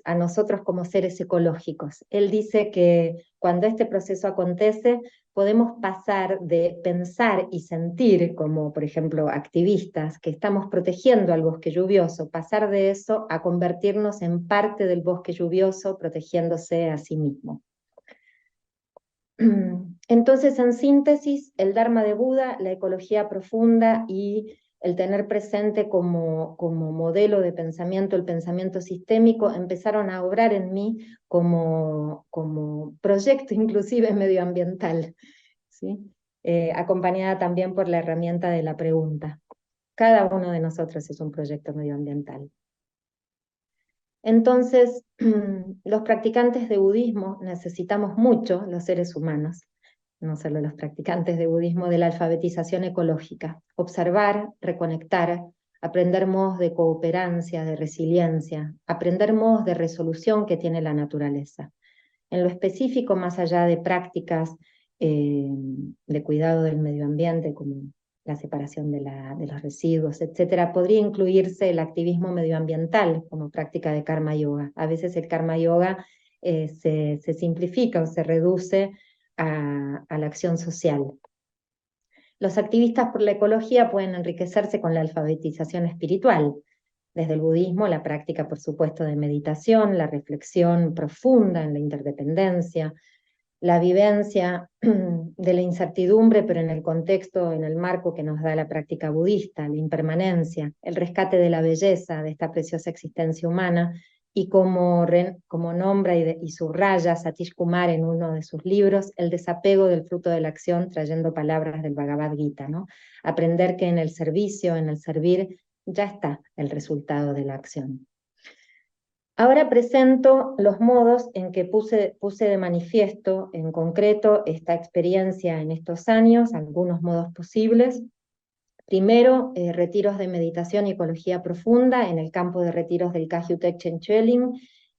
S5: como seres ecológicos. Él dice que cuando este proceso acontece, podemos pasar de pensar y sentir, como por ejemplo activistas, que estamos protegiendo al bosque lluvioso, pasar de eso a convertirnos en parte del bosque lluvioso, protegiéndose a sí mismo. Entonces, en síntesis, el Dharma de Buda, la ecología profunda y el tener presente como modelo de pensamiento el pensamiento sistémico empezaron a obrar en mí como proyecto inclusive medioambiental, ¿sí? acompañada también por la herramienta de la pregunta. Cada uno de nosotros es un proyecto medioambiental. Entonces, los practicantes de budismo necesitamos mucho, los seres humanos, no solo los practicantes de budismo, de la alfabetización ecológica. Observar, reconectar, aprender modos de cooperancia, de resiliencia, aprender modos de resolución que tiene la naturaleza. En lo específico, más allá de prácticas de cuidado del medio ambiente, como la separación de los residuos, etcétera, podría incluirse el activismo medioambiental como práctica de karma yoga. A veces el karma yoga se simplifica o se reduce a la acción social. Los activistas por la ecología pueden enriquecerse con la alfabetización espiritual. Desde el budismo, la práctica, por supuesto, de meditación, la reflexión profunda en la interdependencia, la vivencia de la incertidumbre, pero en el contexto, en el marco que nos da la práctica budista, la impermanencia, el rescate de la belleza de esta preciosa existencia humana, y como nombra y subraya Satish Kumar en uno de sus libros, el desapego del fruto de la acción, trayendo palabras del Bhagavad Gita, ¿no? Aprender que en el servicio, en el servir, ya está el resultado de la acción. Ahora presento los modos en que puse de manifiesto en concreto esta experiencia en estos años, algunos modos posibles. Primero, retiros de meditación y ecología profunda en el campo de retiros del Kagyu Tekchen Choling.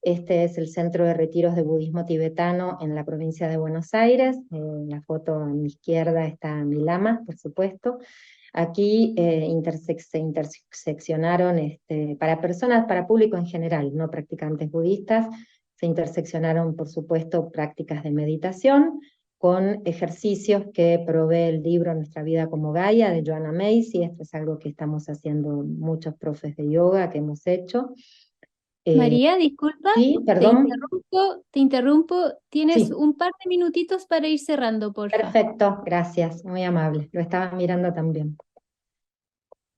S5: Este es el centro de retiros de budismo tibetano en la provincia de Buenos Aires. En la foto a mi izquierda está mi lama, por supuesto. Aquí se interseccionaron, para público en general, no practicantes budistas, se interseccionaron, por supuesto, prácticas de meditación con ejercicios que provee el libro Nuestra vida como Gaia, de Joanna Macy. Esto es algo que estamos haciendo muchos profes de yoga, que hemos hecho.
S1: María, disculpa,
S5: Sí, perdón.
S1: te interrumpo. Tienes
S5: Sí.
S1: un par de minutitos para ir cerrando, porfa.
S5: Perfecto, gracias, muy amable. Lo estaba mirando también.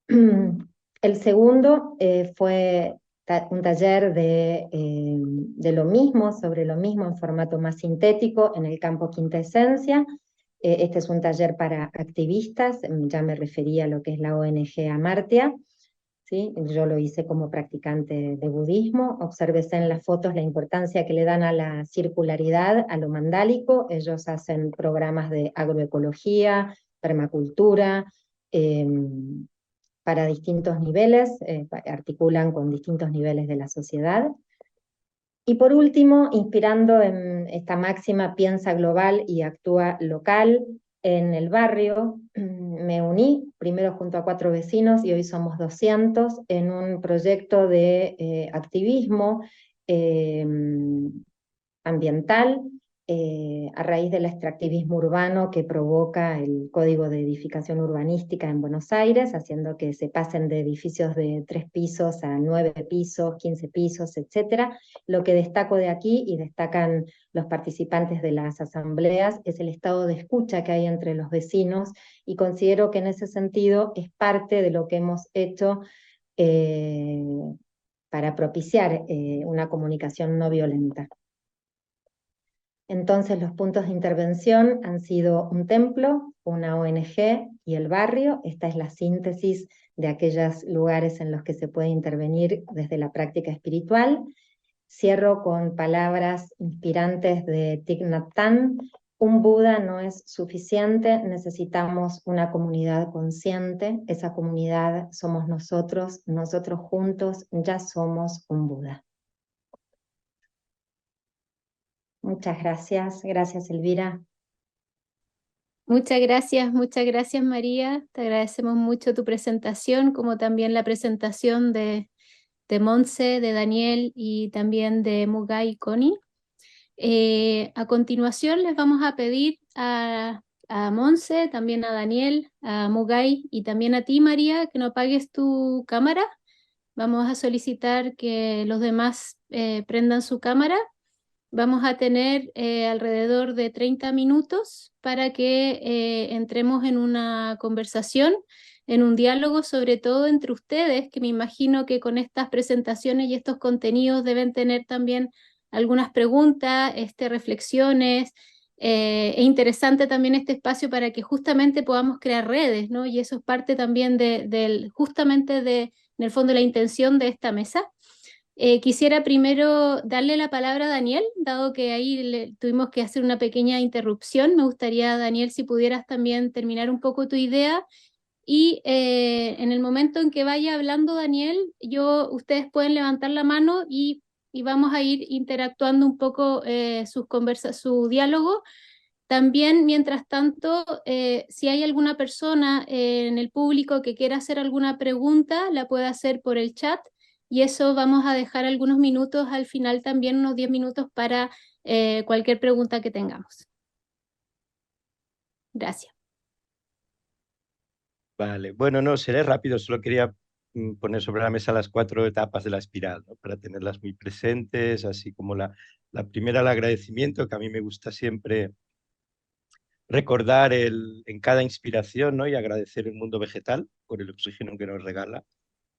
S5: El segundo fue un taller de lo mismo, sobre lo mismo en formato más sintético en el campo Quinta Esencia. Este es un taller para activistas, ya me refería a lo que es la ONG Amartya, ¿sí? Yo lo hice como practicante de budismo. Obsérvese en las fotos la importancia que le dan a la circularidad, a lo mandálico. Ellos hacen programas de agroecología, permacultura, para distintos niveles, articulan con distintos niveles de la sociedad. Y por último, inspirando en esta máxima piensa global y actúa local, en el barrio me uní, primero junto a 4 vecinos y hoy somos 200, en un proyecto de activismo ambiental, a raíz del extractivismo urbano que provoca el Código de Edificación Urbanística en Buenos Aires, haciendo que se pasen de edificios de 3 pisos a 9 pisos, 15 pisos, etc. Lo que destaco de aquí, y destacan los participantes de las asambleas, es el estado de escucha que hay entre los vecinos, y considero que en ese sentido es parte de lo que hemos hecho para propiciar una comunicación no violenta. Entonces los puntos de intervención han sido un templo, una ONG y el barrio. Esta es la síntesis de aquellos lugares en los que se puede intervenir desde la práctica espiritual. Cierro con palabras inspirantes de Thich Nhat Hanh: un Buda no es suficiente, necesitamos una comunidad consciente. Esa comunidad somos nosotros juntos ya somos un Buda. Muchas gracias. Gracias, Elvira.
S1: Muchas gracias María. Te agradecemos mucho tu presentación, como también la presentación de Montse, de Daniel y también de Mugai y Connie. A continuación les vamos a pedir a Montse, también a Daniel, a Mugai y también a ti, María, que no apagues tu cámara. Vamos a solicitar que los demás prendan su cámara. Vamos a tener alrededor de 30 minutos para que entremos en una conversación, en un diálogo, sobre todo entre ustedes, que me imagino que con estas presentaciones y estos contenidos deben tener también algunas preguntas, reflexiones, Es interesante también este espacio para que justamente podamos crear redes, ¿no? Y eso es parte también justamente en el fondo, la intención de esta mesa. Quisiera primero darle la palabra a Daniel, dado que ahí tuvimos que hacer una pequeña interrupción. Me gustaría, Daniel, si pudieras también terminar un poco tu idea. Y en el momento en que vaya hablando Daniel, ustedes pueden levantar la mano y vamos a ir interactuando un poco su diálogo. También, mientras tanto, si hay alguna persona en el público que quiera hacer alguna pregunta, la puede hacer por el chat, y eso vamos a dejar algunos minutos al final, también unos 10 minutos para cualquier pregunta que tengamos. Gracias.
S3: Vale, bueno, no, seré rápido, solo quería poner sobre la mesa las 4 etapas de la espiral, ¿no? Para tenerlas muy presentes, así como la primera, el agradecimiento, que a mí me gusta siempre recordar en cada inspiración, ¿no? Y agradecer el mundo vegetal por el oxígeno que nos regala,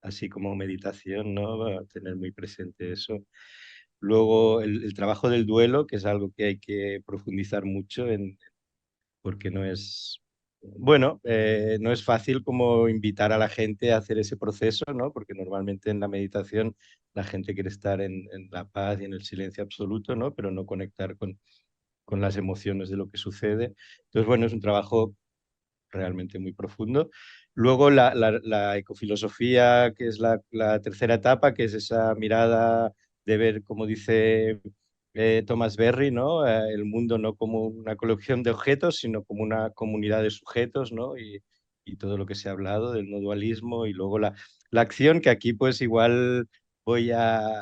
S3: así como meditación, ¿no? Tener muy presente eso. Luego el trabajo del duelo, que es algo que hay que profundizar mucho porque no es, bueno, no es fácil como invitar a la gente a hacer ese proceso, ¿no? Porque normalmente en la meditación la gente quiere estar en la paz y en el silencio absoluto, ¿no? Pero no conectar con las emociones de lo que sucede. Entonces, bueno, es un trabajo realmente muy profundo. Luego la ecofilosofía, que es la tercera etapa, que es esa mirada de ver, como dice Thomas Berry, ¿no? El mundo no como una colección de objetos, sino como una comunidad de sujetos, ¿no? Y todo lo que se ha hablado del no dualismo. Y luego la acción, que aquí pues igual voy a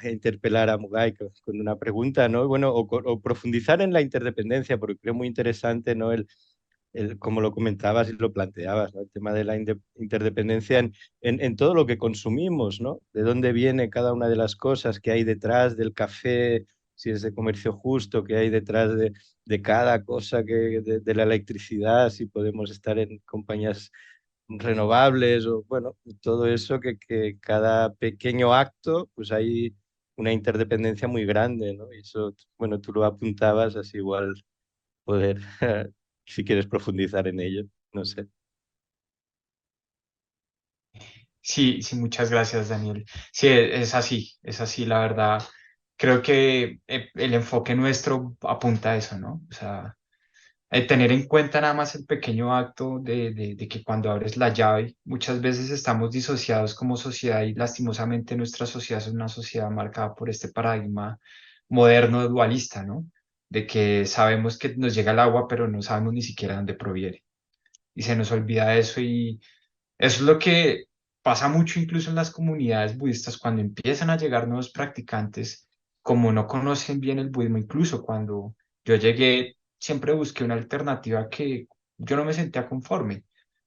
S3: interpelar a Mugai con una pregunta, ¿no? Bueno, o profundizar en la interdependencia, porque creo muy interesante, ¿no? Como lo comentabas y lo planteabas, ¿no? El tema de la interdependencia en todo lo que consumimos, ¿no? De dónde viene cada una de las cosas que hay detrás del café, si es de comercio justo, que hay detrás de cada cosa, de la electricidad, si podemos estar en compañías renovables, o bueno, todo eso que cada pequeño acto, pues hay una interdependencia muy grande, ¿no? Y eso, bueno, tú lo apuntabas, así igual poder, si quieres profundizar en ello, no sé.
S4: Sí, sí, muchas gracias, Daniel. Sí, es así, la verdad. Creo que el enfoque nuestro apunta a eso, ¿no? O sea, tener en cuenta nada más el pequeño acto de que cuando abres la llave, muchas veces estamos disociados como sociedad y lastimosamente nuestra sociedad es una sociedad marcada por este paradigma moderno dualista, ¿no? De que sabemos que nos llega el agua, pero no sabemos ni siquiera dónde proviene. Y se nos olvida eso y eso es lo que pasa mucho incluso en las comunidades budistas cuando empiezan a llegar nuevos practicantes, como no conocen bien el budismo, incluso cuando yo llegué, siempre busqué una alternativa que yo no me sentía conforme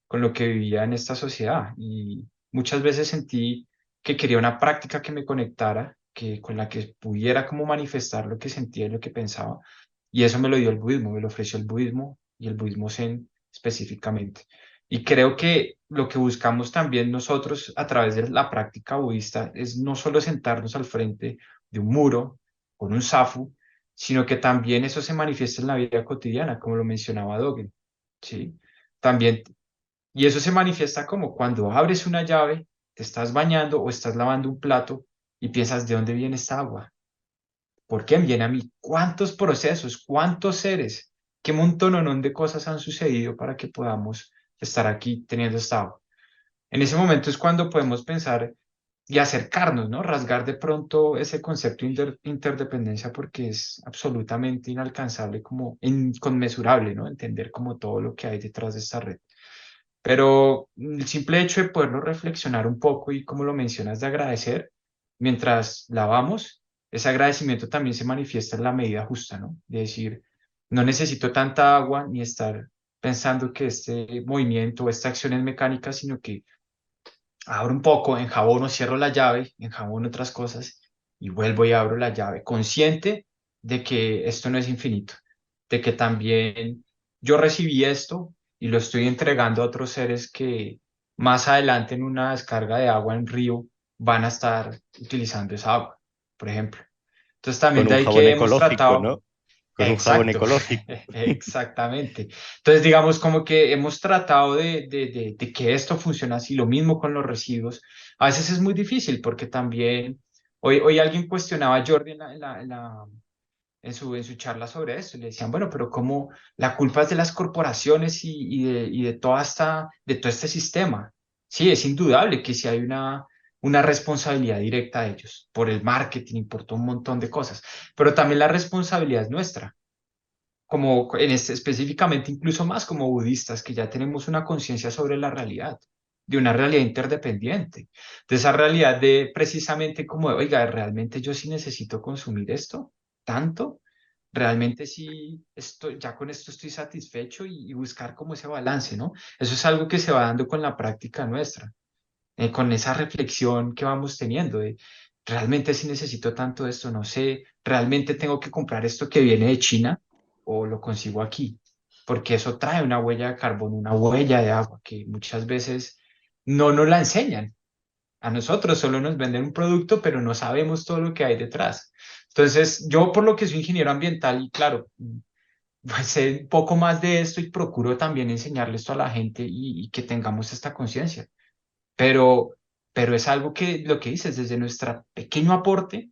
S4: con lo que vivía en esta sociedad y muchas veces sentí que quería una práctica que me conectara, que con la que pudiera como manifestar lo que sentía y lo que pensaba y eso me lo dio el budismo, me lo ofreció el budismo y el budismo zen específicamente. Y creo que lo que buscamos también nosotros a través de la práctica budista es no solo sentarnos al frente de un muro con un zafu, sino que también eso se manifiesta en la vida cotidiana, como lo mencionaba Dogen, ¿sí? También, y eso se manifiesta como cuando abres una llave, te estás bañando o estás lavando un plato y piensas, ¿de dónde viene esta agua? ¿Por qué viene a mí? ¿Cuántos procesos, cuántos seres, qué montononón de cosas han sucedido para que podamos estar aquí teniendo esta agua? En ese momento es cuando podemos pensar y acercarnos, ¿no? Rasgar de pronto ese concepto de interdependencia porque es absolutamente inalcanzable, como inconmensurable, ¿no? Entender como todo lo que hay detrás de esta red. Pero el simple hecho de poderlo reflexionar un poco y como lo mencionas de agradecer, mientras lavamos, ese agradecimiento también se manifiesta en la medida justa, ¿no? De decir, no necesito tanta agua ni estar pensando que este movimiento o esta acción es mecánica, sino que abro un poco, enjabono, cierro la llave, enjabono otras cosas y vuelvo y abro la llave, consciente de que esto no es infinito, de que también yo recibí esto y lo estoy entregando a otros seres que más adelante en una descarga de agua en río van a estar utilizando esa agua, por ejemplo. Entonces también
S3: Con
S4: de
S3: un
S4: ahí
S3: jabón
S4: que hemos
S3: ecológico,
S4: tratado,
S3: ¿no? con un jabón
S4: Exacto,
S3: ecológico.
S4: exactamente. Entonces, digamos, como que hemos tratado de que esto funcione así, lo mismo con los residuos. A veces es muy difícil porque también, hoy alguien cuestionaba a Jordi en su charla sobre esto, y le decían, bueno, pero ¿cómo la culpa es de las corporaciones y de de todo este sistema? Sí, es indudable que sí hay una responsabilidad directa de ellos por el marketing y por todo un montón de cosas, pero también la responsabilidad es nuestra, como específicamente incluso más como budistas, que ya tenemos una conciencia sobre la realidad, de una realidad interdependiente, de esa realidad de precisamente como, oiga, ¿realmente yo sí necesito consumir esto tanto? Realmente sí, ya con esto estoy satisfecho y buscar como ese balance, ¿no? Eso es algo que se va dando con la práctica nuestra, con esa reflexión que vamos teniendo de, realmente sí necesito tanto esto, no sé, realmente tengo que comprar esto que viene de China o lo consigo aquí, porque eso trae una huella de carbono, una huella de agua que muchas veces no nos la enseñan. A nosotros solo nos venden un producto, pero no sabemos todo lo que hay detrás. Entonces, yo por lo que soy ingeniero ambiental y claro, pues sé un poco más de esto y procuro también enseñarle esto a la gente y que tengamos esta conciencia. Pero, pero es algo que lo que dices, desde nuestro pequeño aporte,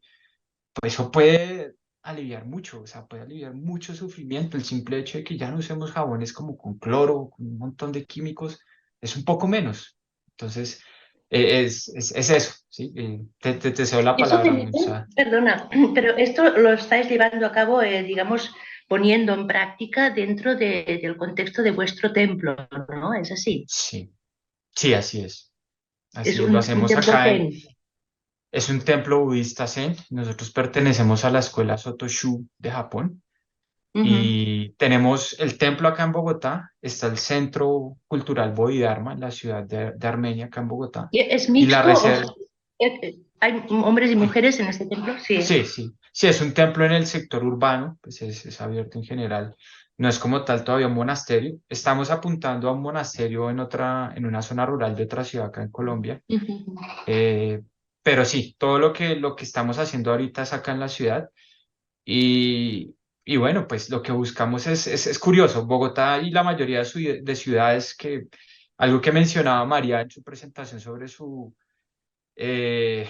S4: pues eso puede aliviar mucho, o sea, puede aliviar mucho sufrimiento. El simple hecho de que ya no usemos jabones como con cloro, con un montón de químicos, es un poco menos. Entonces, es eso, ¿sí? Te cedo la
S2: Eso
S4: palabra, Musa.
S2: perdona, pero esto lo estáis llevando a cabo, digamos, poniendo en práctica dentro del contexto de vuestro templo, ¿no? Es así.
S4: Sí, sí, así es.
S2: Es
S4: Así es, lo
S2: un
S4: hacemos
S2: templo
S4: acá
S2: zen.
S4: es un templo budista zen. Nosotros pertenecemos a la escuela Sotoshu de Japón.
S2: Ujú.
S4: Y tenemos el templo acá en Bogotá, está el Centro Cultural Bodhidharma en la ciudad de Armenia, acá en Bogotá,
S2: ¿Y es
S4: y la
S2: mixto? O sea,
S4: reserva,
S2: ¿hay hombres y
S4: sí,
S2: mujeres en este templo? Sí.
S4: sí, sí, sí, es un templo en el sector urbano, pues es abierto en general, no es como tal todavía un monasterio, estamos apuntando a un monasterio en una zona rural de otra ciudad acá en Colombia,
S2: Ujú.
S4: eh, pero sí, todo lo que estamos haciendo ahorita es acá en la ciudad. Y bueno, pues lo que buscamos es curioso. Bogotá y la mayoría de ciudades que, algo que mencionaba María en su presentación sobre su eh,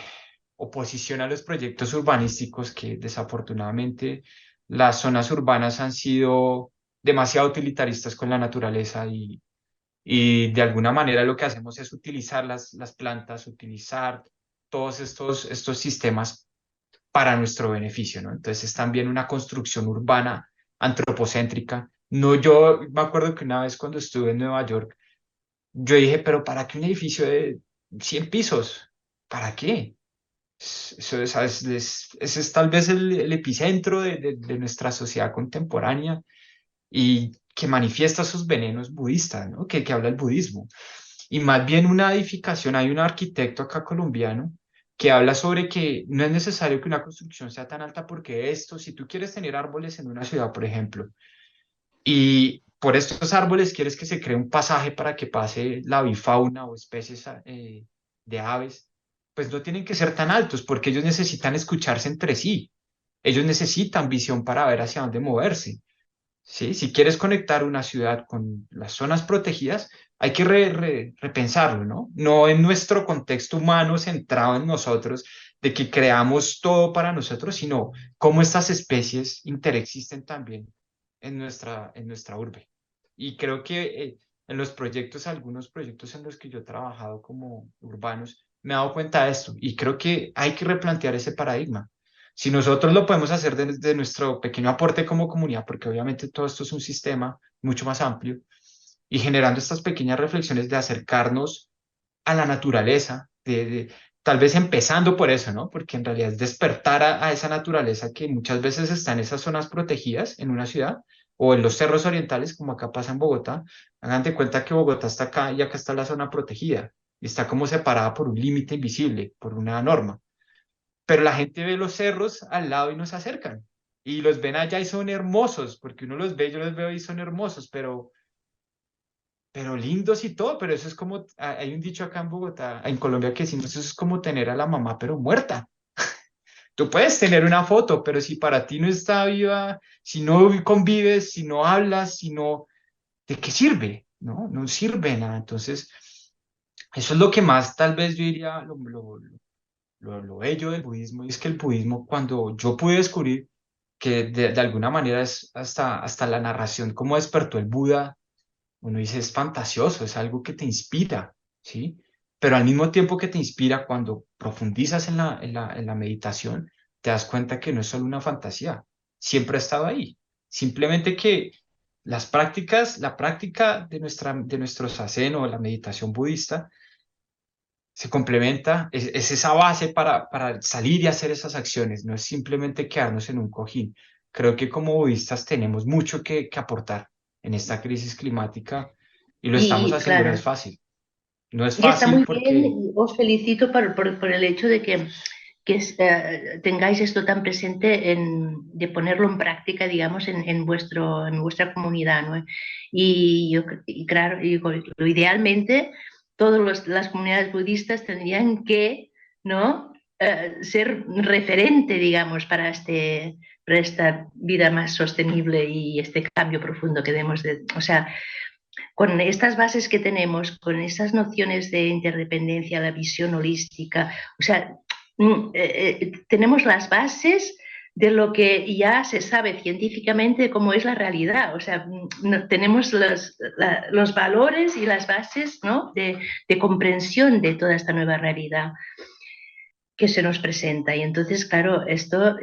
S4: oposición a los proyectos urbanísticos, que desafortunadamente las zonas urbanas han sido demasiado utilitaristas con la naturaleza y de alguna manera lo que hacemos es utilizar las plantas, utilizar todos estos sistemas para nuestro beneficio, ¿no? Entonces es también una construcción urbana antropocéntrica. No, yo me acuerdo que una vez cuando estuve en Nueva York, yo dije, pero ¿para qué un edificio de 100 pisos? ¿Para qué? Eso ese es tal vez el epicentro de nuestra sociedad contemporánea y que manifiesta sus venenos budistas, ¿no? Que habla el budismo. Y más bien una edificación, hay un arquitecto acá colombiano que habla sobre que no es necesario que una construcción sea tan alta porque esto, si tú quieres tener árboles en una ciudad, por ejemplo, y por estos árboles quieres que se cree un pasaje para que pase la avifauna o especies de aves, pues no tienen que ser tan altos porque ellos necesitan escucharse entre sí. Ellos necesitan visión para ver hacia dónde moverse. ¿Sí? Si quieres conectar una ciudad con las zonas protegidas, hay que repensarlo, ¿no? No en nuestro contexto humano centrado en nosotros, de que creamos todo para nosotros, sino cómo estas especies interexisten también en nuestra urbe. Y creo que en los proyectos, algunos proyectos en los que yo he trabajado como urbanos, me he dado cuenta de esto y creo que hay que replantear ese paradigma. Si nosotros lo podemos hacer desde nuestro pequeño aporte como comunidad, porque obviamente todo esto es un sistema mucho más amplio, y generando estas pequeñas reflexiones de acercarnos a la naturaleza, tal vez empezando por eso, ¿no? Porque en realidad es despertar a esa naturaleza que muchas veces está en esas zonas protegidas en una ciudad o en los cerros orientales, como acá pasa en Bogotá. Hagan de cuenta que Bogotá está acá y acá está la zona protegida y está como separada por un límite invisible, por una norma, pero la gente ve los cerros al lado y no se acercan. Y los ven allá y son hermosos, porque uno los ve, yo los veo y son hermosos, pero lindos y todo, pero eso es como, hay un dicho acá en Bogotá, en Colombia, que decimos, eso es como tener a la mamá, pero muerta. Tú puedes tener una foto, pero si para ti no está viva, si no convives, si no hablas, si no, ¿de qué sirve? No, no sirve de nada. Entonces, eso es lo que más tal vez yo diría lo bello del budismo, y es que el budismo, cuando yo pude descubrir que de alguna manera es hasta la narración, cómo despertó el Buda, uno dice, es fantasioso, es algo que te inspira, ¿sí? Pero al mismo tiempo que te inspira, cuando profundizas en la meditación, te das cuenta que no es solo una fantasía, siempre ha estado ahí. Simplemente que la práctica de nuestro zazen o la meditación budista se complementa, es esa base para salir y hacer esas acciones, no es simplemente quedarnos en un cojín. Creo que como budistas tenemos mucho que aportar en esta crisis climática y lo estamos
S2: Y
S4: haciendo, no es
S2: claro,
S4: fácil. No es
S2: y está
S4: fácil
S2: muy bien,
S4: porque
S2: y os felicito por el hecho de que tengáis esto tan presente de ponerlo en práctica, digamos, en vuestra comunidad, ¿no? Y claro, idealmente todas las comunidades budistas tendrían que, ¿no? Ser referente, digamos, para esta vida más sostenible y este cambio profundo que debemos de, o sea, con estas bases que tenemos, con esas nociones de interdependencia, la visión holística, o sea, tenemos las bases de lo que ya se sabe científicamente cómo es la realidad. O sea, tenemos los valores y las bases, ¿no? de comprensión de toda esta nueva realidad que se nos presenta. Y entonces, claro, esto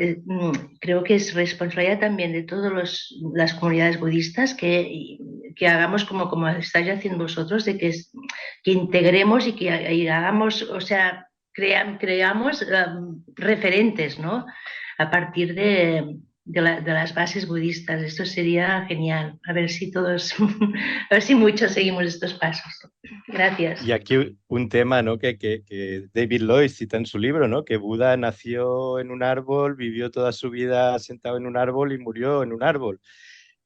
S2: creo que es responsabilidad también de todas las comunidades budistas que hagamos como estáis haciendo vosotros, de que integremos y que y hagamos, o sea, creamos referentes, ¿no? A partir de las bases budistas. Esto sería genial. A ver si todos, a ver si muchos seguimos estos pasos. Gracias.
S3: Y aquí un tema, ¿no? Que David Lloyd cita en su libro, ¿no? Que Buda nació en un árbol, vivió toda su vida sentado en un árbol y murió en un árbol.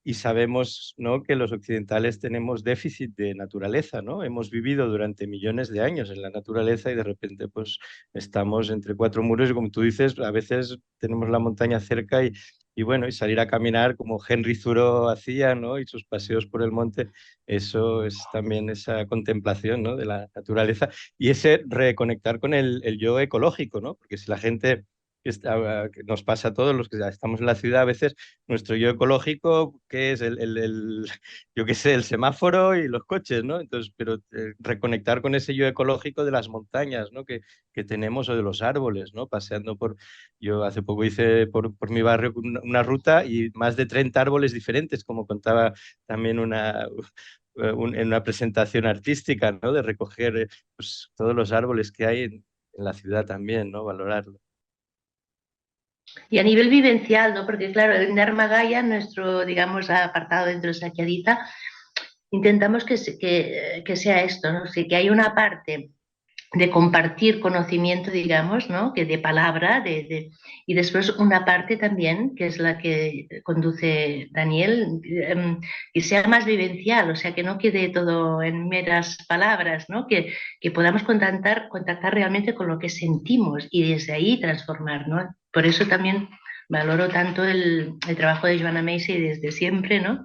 S3: Y sabemos, ¿no? Que los occidentales tenemos déficit de naturaleza, ¿no? Hemos vivido durante millones de años en la naturaleza y de repente pues estamos entre cuatro muros y como tú dices, a veces tenemos la montaña cerca y bueno, y salir a caminar como Henry Thoreau hacía, ¿no? Y sus paseos por el monte, eso es también esa contemplación, ¿no? De la naturaleza y ese reconectar con el yo ecológico, ¿no? Porque si la gente que nos pasa a todos los que ya estamos en la ciudad, a veces nuestro yo ecológico, que es yo qué sé, el semáforo y los coches, ¿no? Entonces, pero reconectar con ese yo ecológico de las montañas, ¿no? Que tenemos o de los árboles, ¿no? Paseando yo hace poco hice por mi barrio una ruta y más de 30 árboles diferentes, como contaba también en una presentación artística, ¿no? De recoger pues, todos los árboles que hay en la ciudad también, ¿no? Valorarlo.
S2: Y a nivel vivencial, ¿no? Porque claro, en Dharma Gaya, nuestro, digamos, apartado dentro de Sakyadita, intentamos que sea esto, ¿no? Que hay una parte de compartir conocimiento, digamos, ¿no? Que de palabra, y después una parte también, que es la que conduce Daniel, que sea más vivencial, o sea, que no quede todo en meras palabras, ¿no? Que podamos contactar realmente con lo que sentimos y desde ahí transformar, ¿no? Por eso también valoro tanto el trabajo de Joanna Macy desde siempre, ¿no?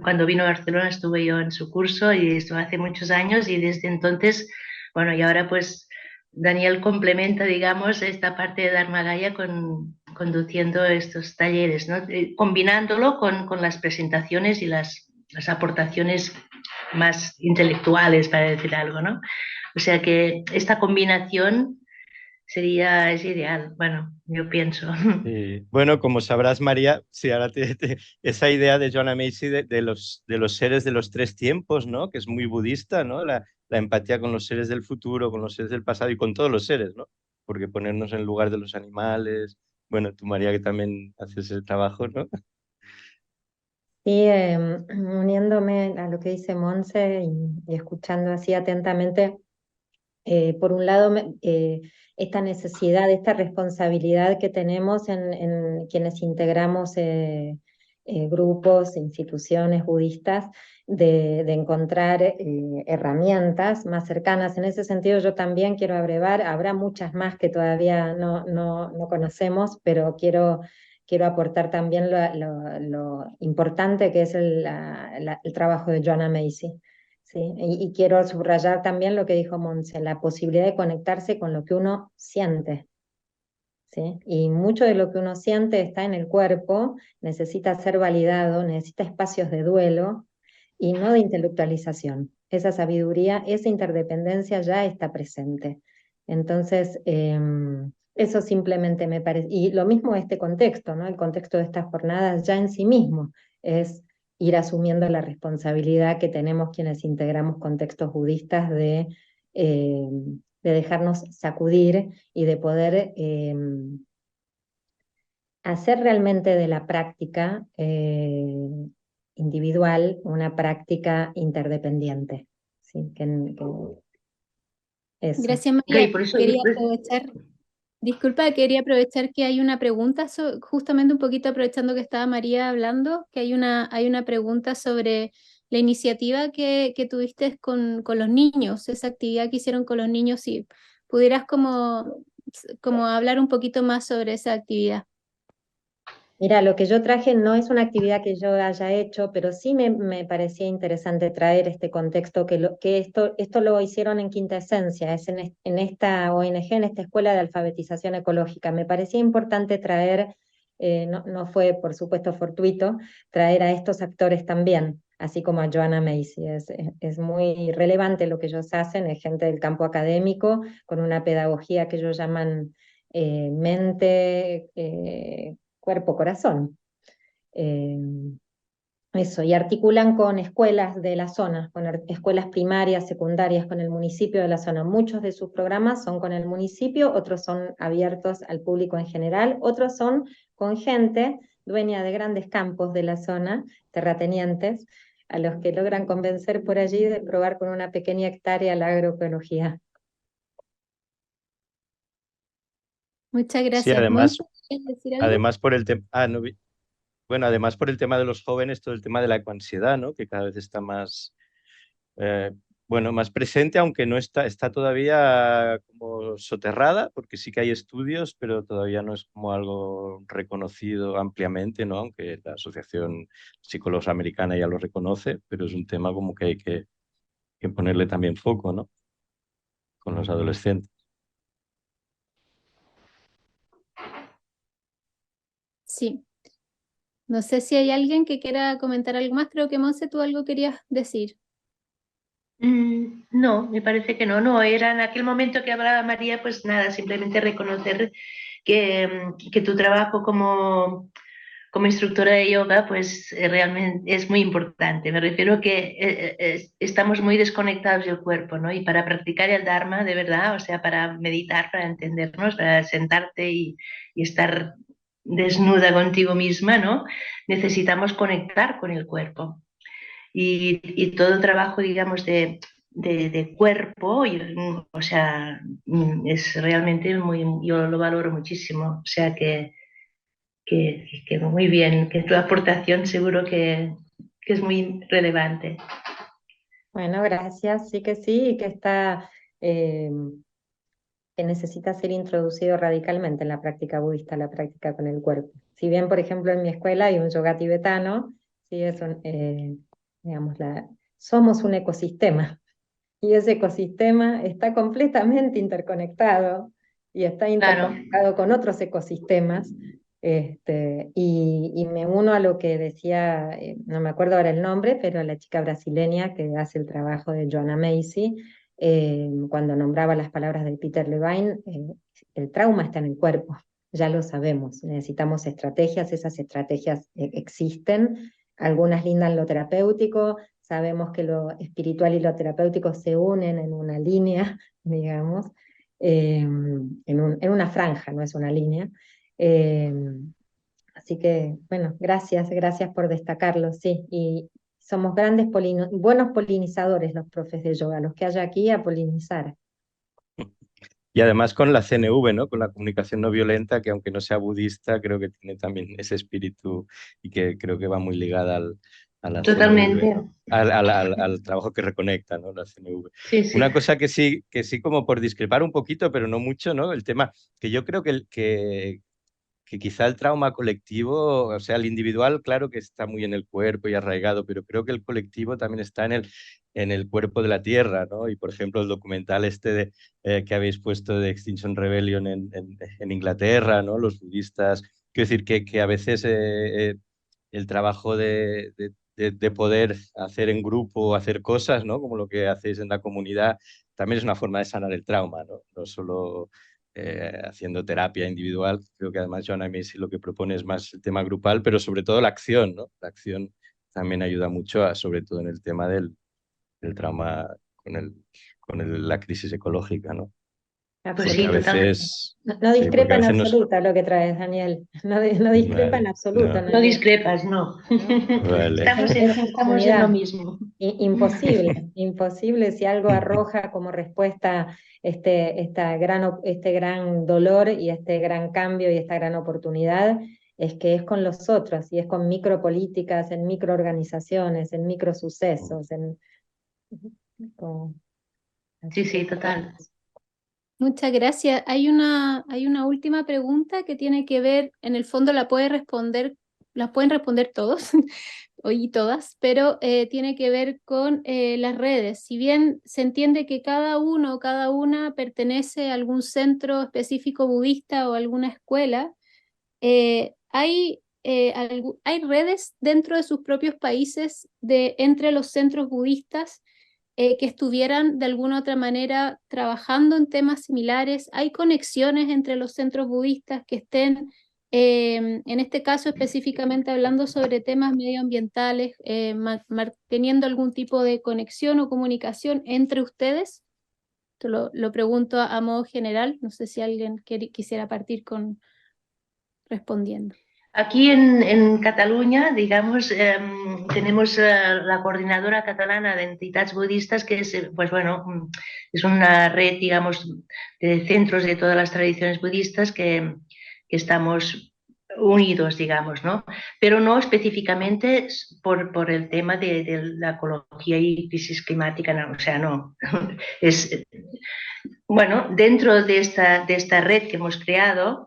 S2: Cuando vino a Barcelona estuve yo en su curso y esto hace muchos años y desde entonces, bueno, y ahora pues Daniel complementa, digamos, esta parte de Dharma Gaya conduciendo estos talleres, ¿no? Combinándolo con las presentaciones y las aportaciones más intelectuales, para decir algo, ¿no? O sea que esta combinación es ideal, bueno, yo pienso.
S3: Bueno, como sabrás, María, sí, ahora esa idea de Joanna Macy de los seres de los tres tiempos, ¿no? Que es muy budista, ¿no? La empatía con los seres del futuro, con los seres del pasado y con todos los seres, ¿no? Porque ponernos en lugar de los animales. Bueno, tú, María, que también haces el trabajo, ¿no?
S5: Sí, uniéndome a lo que dice Monse y escuchando así atentamente, por un lado, esta necesidad, esta responsabilidad que tenemos en quienes integramos grupos, instituciones budistas, de encontrar herramientas más cercanas. En ese sentido yo también quiero abrevar, habrá muchas más que todavía no conocemos, pero quiero aportar también lo importante que es el trabajo de Joanna Macy. ¿Sí? Y quiero subrayar también lo que dijo Montse, la posibilidad de conectarse con lo que uno siente. ¿Sí? Y mucho de lo que uno siente está en el cuerpo, necesita ser validado, necesita espacios de duelo y no de intelectualización. Esa sabiduría, esa interdependencia ya está presente. Entonces, eso simplemente me parece, y lo mismo este contexto, ¿no? El contexto de estas jornadas ya en sí mismo es ir asumiendo la responsabilidad que tenemos quienes integramos contextos budistas de dejarnos sacudir y de poder hacer realmente de la práctica individual una práctica interdependiente. ¿Sí? Eso.
S1: Gracias,
S2: Ok,
S1: María.
S2: por eso,
S1: Quería aprovechar, disculpa, quería aprovechar que hay una pregunta, justamente un poquito aprovechando que estaba María hablando, que hay una pregunta sobre la iniciativa que tuviste con los niños, esa actividad que hicieron con los niños, si pudieras como hablar un poquito más sobre esa actividad.
S5: Mira, lo que yo traje no es una actividad que yo haya hecho, pero sí me parecía interesante traer este contexto, que esto lo hicieron en Quinta Esencia, es en esta ONG, en esta Escuela de Alfabetización Ecológica. Me parecía importante traer, no fue por supuesto fortuito, traer a estos actores también, así como a Joanna Macy. Es muy relevante lo que ellos hacen, es gente del campo académico, con una pedagogía que ellos llaman mente... cuerpo-corazón. Eso, y articulan con escuelas de la zona, con escuelas primarias, secundarias, con el municipio de la zona. Muchos de sus programas son con el municipio, otros son abiertos al público en general, otros son con gente dueña de grandes campos de la zona, terratenientes, a los que logran convencer por allí de probar con una pequeña hectárea la agroecología.
S1: Muchas
S3: Sí,
S1: gracias.
S3: además,
S1: Monse, ¿quieres decir algo?
S3: además por el tema, bueno, además por el tema de los jóvenes, todo el tema de la ecoansiedad, ¿no? Que cada vez está más, eh, bueno, más presente, aunque no está todavía como soterrada, porque sí que hay estudios, pero todavía no es como algo reconocido ampliamente, ¿no? Aunque la Asociación Psicólogos Americana ya lo reconoce, pero es un tema como que hay que ponerle también foco, ¿no? Con los adolescentes.
S1: Sí. No sé si hay alguien que quiera comentar algo más. Creo que Monse, tú algo querías decir.
S2: No, me parece que no. No, era en aquel momento que hablaba María, pues nada, simplemente reconocer que tu trabajo como instructora de yoga, pues realmente es muy importante. Me refiero que estamos muy desconectados del cuerpo, ¿no? Y para practicar el Dharma, de verdad, o sea, para meditar, para entendernos, para sentarte y estar desnuda contigo misma, ¿no? Necesitamos conectar con el cuerpo. Y todo el trabajo, digamos, de cuerpo, o sea, es realmente muy, yo lo valoro muchísimo. O sea que muy bien, que tu aportación seguro que es muy relevante.
S5: Bueno, gracias, sí, y que eh, que necesita ser introducido radicalmente en la práctica budista, la práctica con el cuerpo. Si bien, por ejemplo, en mi escuela hay un yoga tibetano, sí digamos, somos un ecosistema, y ese ecosistema está completamente interconectado y está
S2: Claro,
S5: interconectado con otros ecosistemas. Y me uno a lo que decía, no me acuerdo ahora el nombre, pero la chica brasileña que hace el trabajo de Joanna Macy, cuando nombraba las palabras de Peter Levine, el trauma está en el cuerpo, ya lo sabemos, necesitamos estrategias, esas estrategias existen, algunas lindan lo terapéutico, sabemos que lo espiritual y lo terapéutico se unen en una línea, digamos, en una franja, no es una línea. Eh, Así que, bueno, gracias por destacarlo, sí. Y somos buenos polinizadores los profes de yoga, los que haya aquí a polinizar.
S3: Y además con la CNV, ¿no? Con la comunicación no violenta, que aunque no sea budista, creo que tiene también ese espíritu y que creo que va muy ligada a la
S2: Totalmente.
S3: CNV, al trabajo que reconecta, ¿no? La CNV.
S2: Sí, sí.
S3: Una cosa que sí como por discrepar un poquito, pero no mucho, ¿no? El tema que yo creo que quizá el trauma colectivo, o sea, el individual, claro que está muy en el cuerpo y arraigado, pero creo que el colectivo también está en el cuerpo de la tierra, ¿no? Y por ejemplo, el documental que habéis puesto de Extinction Rebellion en Inglaterra, ¿no? Los budistas, quiero decir que a veces el trabajo de poder hacer en grupo, hacer cosas, ¿no? Como lo que hacéis en la comunidad, también es una forma de sanar el trauma, ¿no? No solo haciendo terapia individual. Creo que además Joanna Macy lo que propone es más el tema grupal, pero sobre todo la acción, ¿no? La acción también ayuda mucho, sobre todo en el tema del trauma la crisis ecológica, ¿no?
S2: Ah, pues
S3: Porque
S2: sí,
S3: a
S2: totalmente.
S3: veces,
S5: No
S3: sí, porque
S5: discrepa
S3: a
S5: en
S3: veces nos...
S5: absoluto lo que traes, Daniel. No discrepa en
S3: Vale,
S5: absoluto,
S3: no,
S5: no,
S2: No discrepas, no.
S5: ¿no?
S3: vale.
S5: Es en
S2: Estamos en lo
S5: comunidad.
S2: mismo.
S5: Imposible, imposible si algo arroja como respuesta este gran dolor y este gran cambio y esta gran oportunidad, es que es con los otros y es con micropolíticas, en microorganizaciones, en microsucesos, con-
S2: Sí,
S5: así que
S2: sí, total.
S1: Muchas gracias. Hay una última pregunta que tiene que ver, en el fondo la pueden responder todos hoy y todas, pero tiene que ver con las redes. Si bien se entiende que cada uno o cada una pertenece a algún centro específico budista o alguna escuela, hay redes dentro de sus propios países entre los centros budistas que estuvieran de alguna otra manera trabajando en temas similares. Hay conexiones entre los centros budistas que estén, en este caso específicamente hablando sobre temas medioambientales, teniendo algún tipo de conexión o comunicación entre ustedes. Esto lo pregunto a modo general. No sé si alguien quisiera partir con respondiendo.
S2: Aquí en Cataluña, digamos, tenemos la Coordinadora Catalana de Entitats Budistas, que es, pues bueno, es una red, digamos, de centros de todas las tradiciones budistas que estamos unidos, digamos, ¿no? Pero no específicamente por el tema de la ecología y crisis climática, no, o sea, no. Es, bueno, dentro de esta red que hemos creado,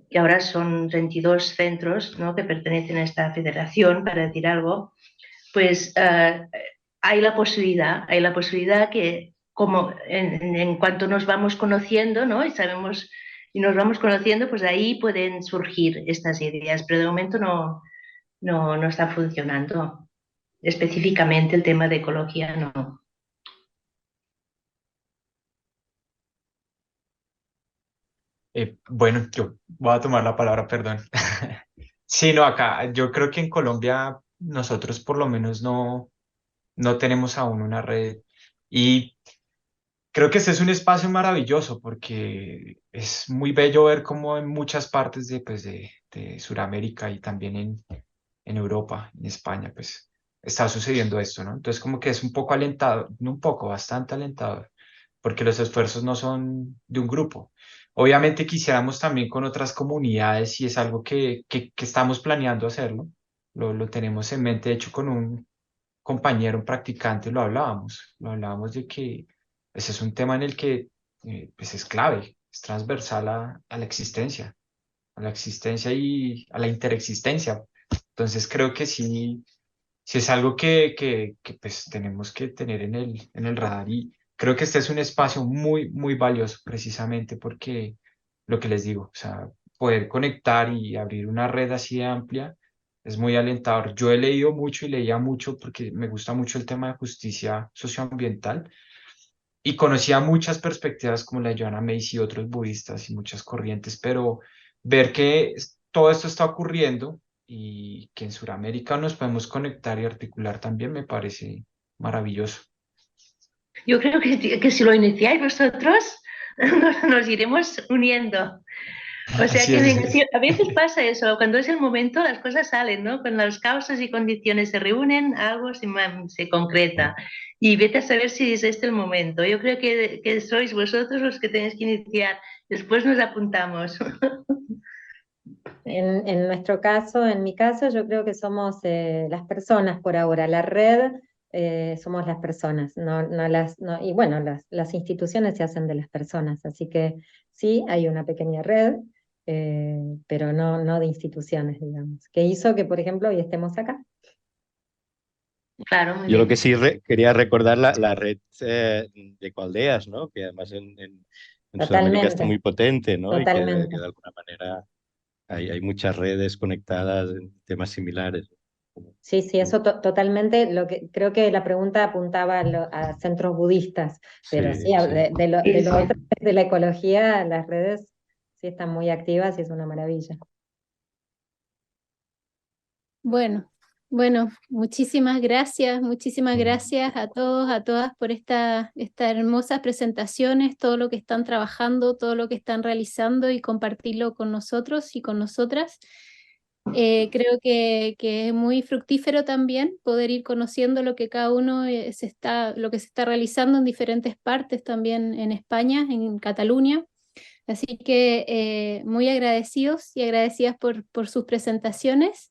S2: que ahora son 22 centros, ¿no?, que pertenecen a esta federación, para decir algo, pues hay la posibilidad que como en cuanto nos vamos conociendo, ¿no?, y nos vamos conociendo, pues de ahí pueden surgir estas ideas, pero de momento no está funcionando. Específicamente el tema de ecología no.
S4: Bueno, yo voy a tomar la palabra, perdón. Sí, no, acá yo creo que en Colombia nosotros por lo menos no tenemos aún una red y creo que este es un espacio maravilloso porque es muy bello ver cómo en muchas partes de Sudamérica y también en Europa, en España, pues está sucediendo esto, ¿no? Entonces como que es un poco alentador, no un poco, bastante alentador, porque los esfuerzos no son de un grupo. Obviamente quisiéramos también con otras comunidades y es algo que estamos planeando hacerlo, lo tenemos en mente, de hecho con un compañero, un practicante, lo hablábamos de que ese es un tema en el que pues es clave, es transversal a la existencia y a la interexistencia. Entonces creo que sí es algo que pues tenemos que tener en el radar y creo que este es un espacio muy, muy valioso precisamente porque lo que les digo, o sea, poder conectar y abrir una red así de amplia es muy alentador. Yo he leído mucho y leía mucho porque me gusta mucho el tema de justicia socioambiental y conocía muchas perspectivas como la de Joanna Macy y otros budistas y muchas corrientes, pero ver que todo esto está ocurriendo y que en Sudamérica nos podemos conectar y articular también me parece maravilloso.
S2: Yo creo que si lo iniciáis vosotros, nos iremos uniendo. O sea
S4: Así
S2: que
S4: es.
S2: sí, a veces pasa eso, cuando es el momento las cosas salen, ¿no? Cuando las causas y condiciones se reúnen, algo se concreta. Y vete a saber si es este el momento. Yo creo que sois vosotros los que tenéis que iniciar. Después nos apuntamos.
S5: En nuestro caso, en mi caso, yo creo que somos las personas por ahora. La red somos las personas, y bueno, las instituciones se hacen de las personas, así que sí, hay una pequeña red, pero no de instituciones, digamos, que hizo que, por ejemplo, hoy estemos acá.
S2: Claro, muy
S3: Yo lo que
S2: bien.
S3: sí quería recordar la red de Ecoaldeas, ¿no? Que además en Sudamérica está muy
S5: Totalmente,
S3: potente, ¿no? Y que
S5: totalmente.
S3: de alguna manera hay muchas redes conectadas en temas similares. Como-
S5: Sí, sí,
S3: como-
S5: eso totalmente. Lo que creo que la pregunta apuntaba a centros budistas, pero sí,
S3: Sí, sí.
S5: de
S2: Sí,
S5: lo
S2: sí.
S5: otro, de la ecología, las redes sí están muy activas y es una maravilla.
S1: Bueno, muchísimas gracias a todos, a todas por estas hermosas presentaciones, todo lo que están trabajando, todo lo que están realizando y compartirlo con nosotros y con nosotras. Creo que es muy fructífero también poder ir conociendo lo que cada uno lo que se está realizando en diferentes partes también en España, en Cataluña. Así que muy agradecidos y agradecidas por sus presentaciones.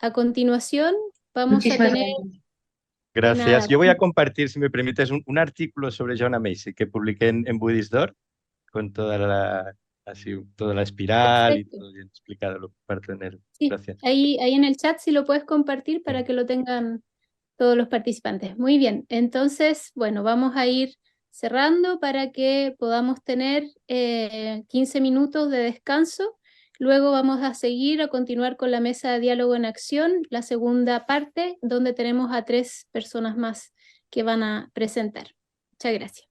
S1: A continuación, vamos a
S2: Muchísimas
S1: tener
S2: gracias.
S3: Gracias.
S1: nada.
S3: Yo voy a compartir, si me permites, un artículo sobre Joanna Macy que publiqué en Buddhist.org con toda la espiral y
S1: Perfecto.
S3: todo bien explicado lo que comparto en él.
S1: Sí,
S3: Gracias.
S1: ahí en el chat sí lo puedes compartir para que lo tengan todos los participantes. Muy bien, entonces, bueno, vamos a ir cerrando para que podamos tener 15 minutos de descanso. Luego vamos a seguir a continuar con la mesa de diálogo en acción, la segunda parte, donde tenemos a 3 personas más que van a presentar. Muchas gracias.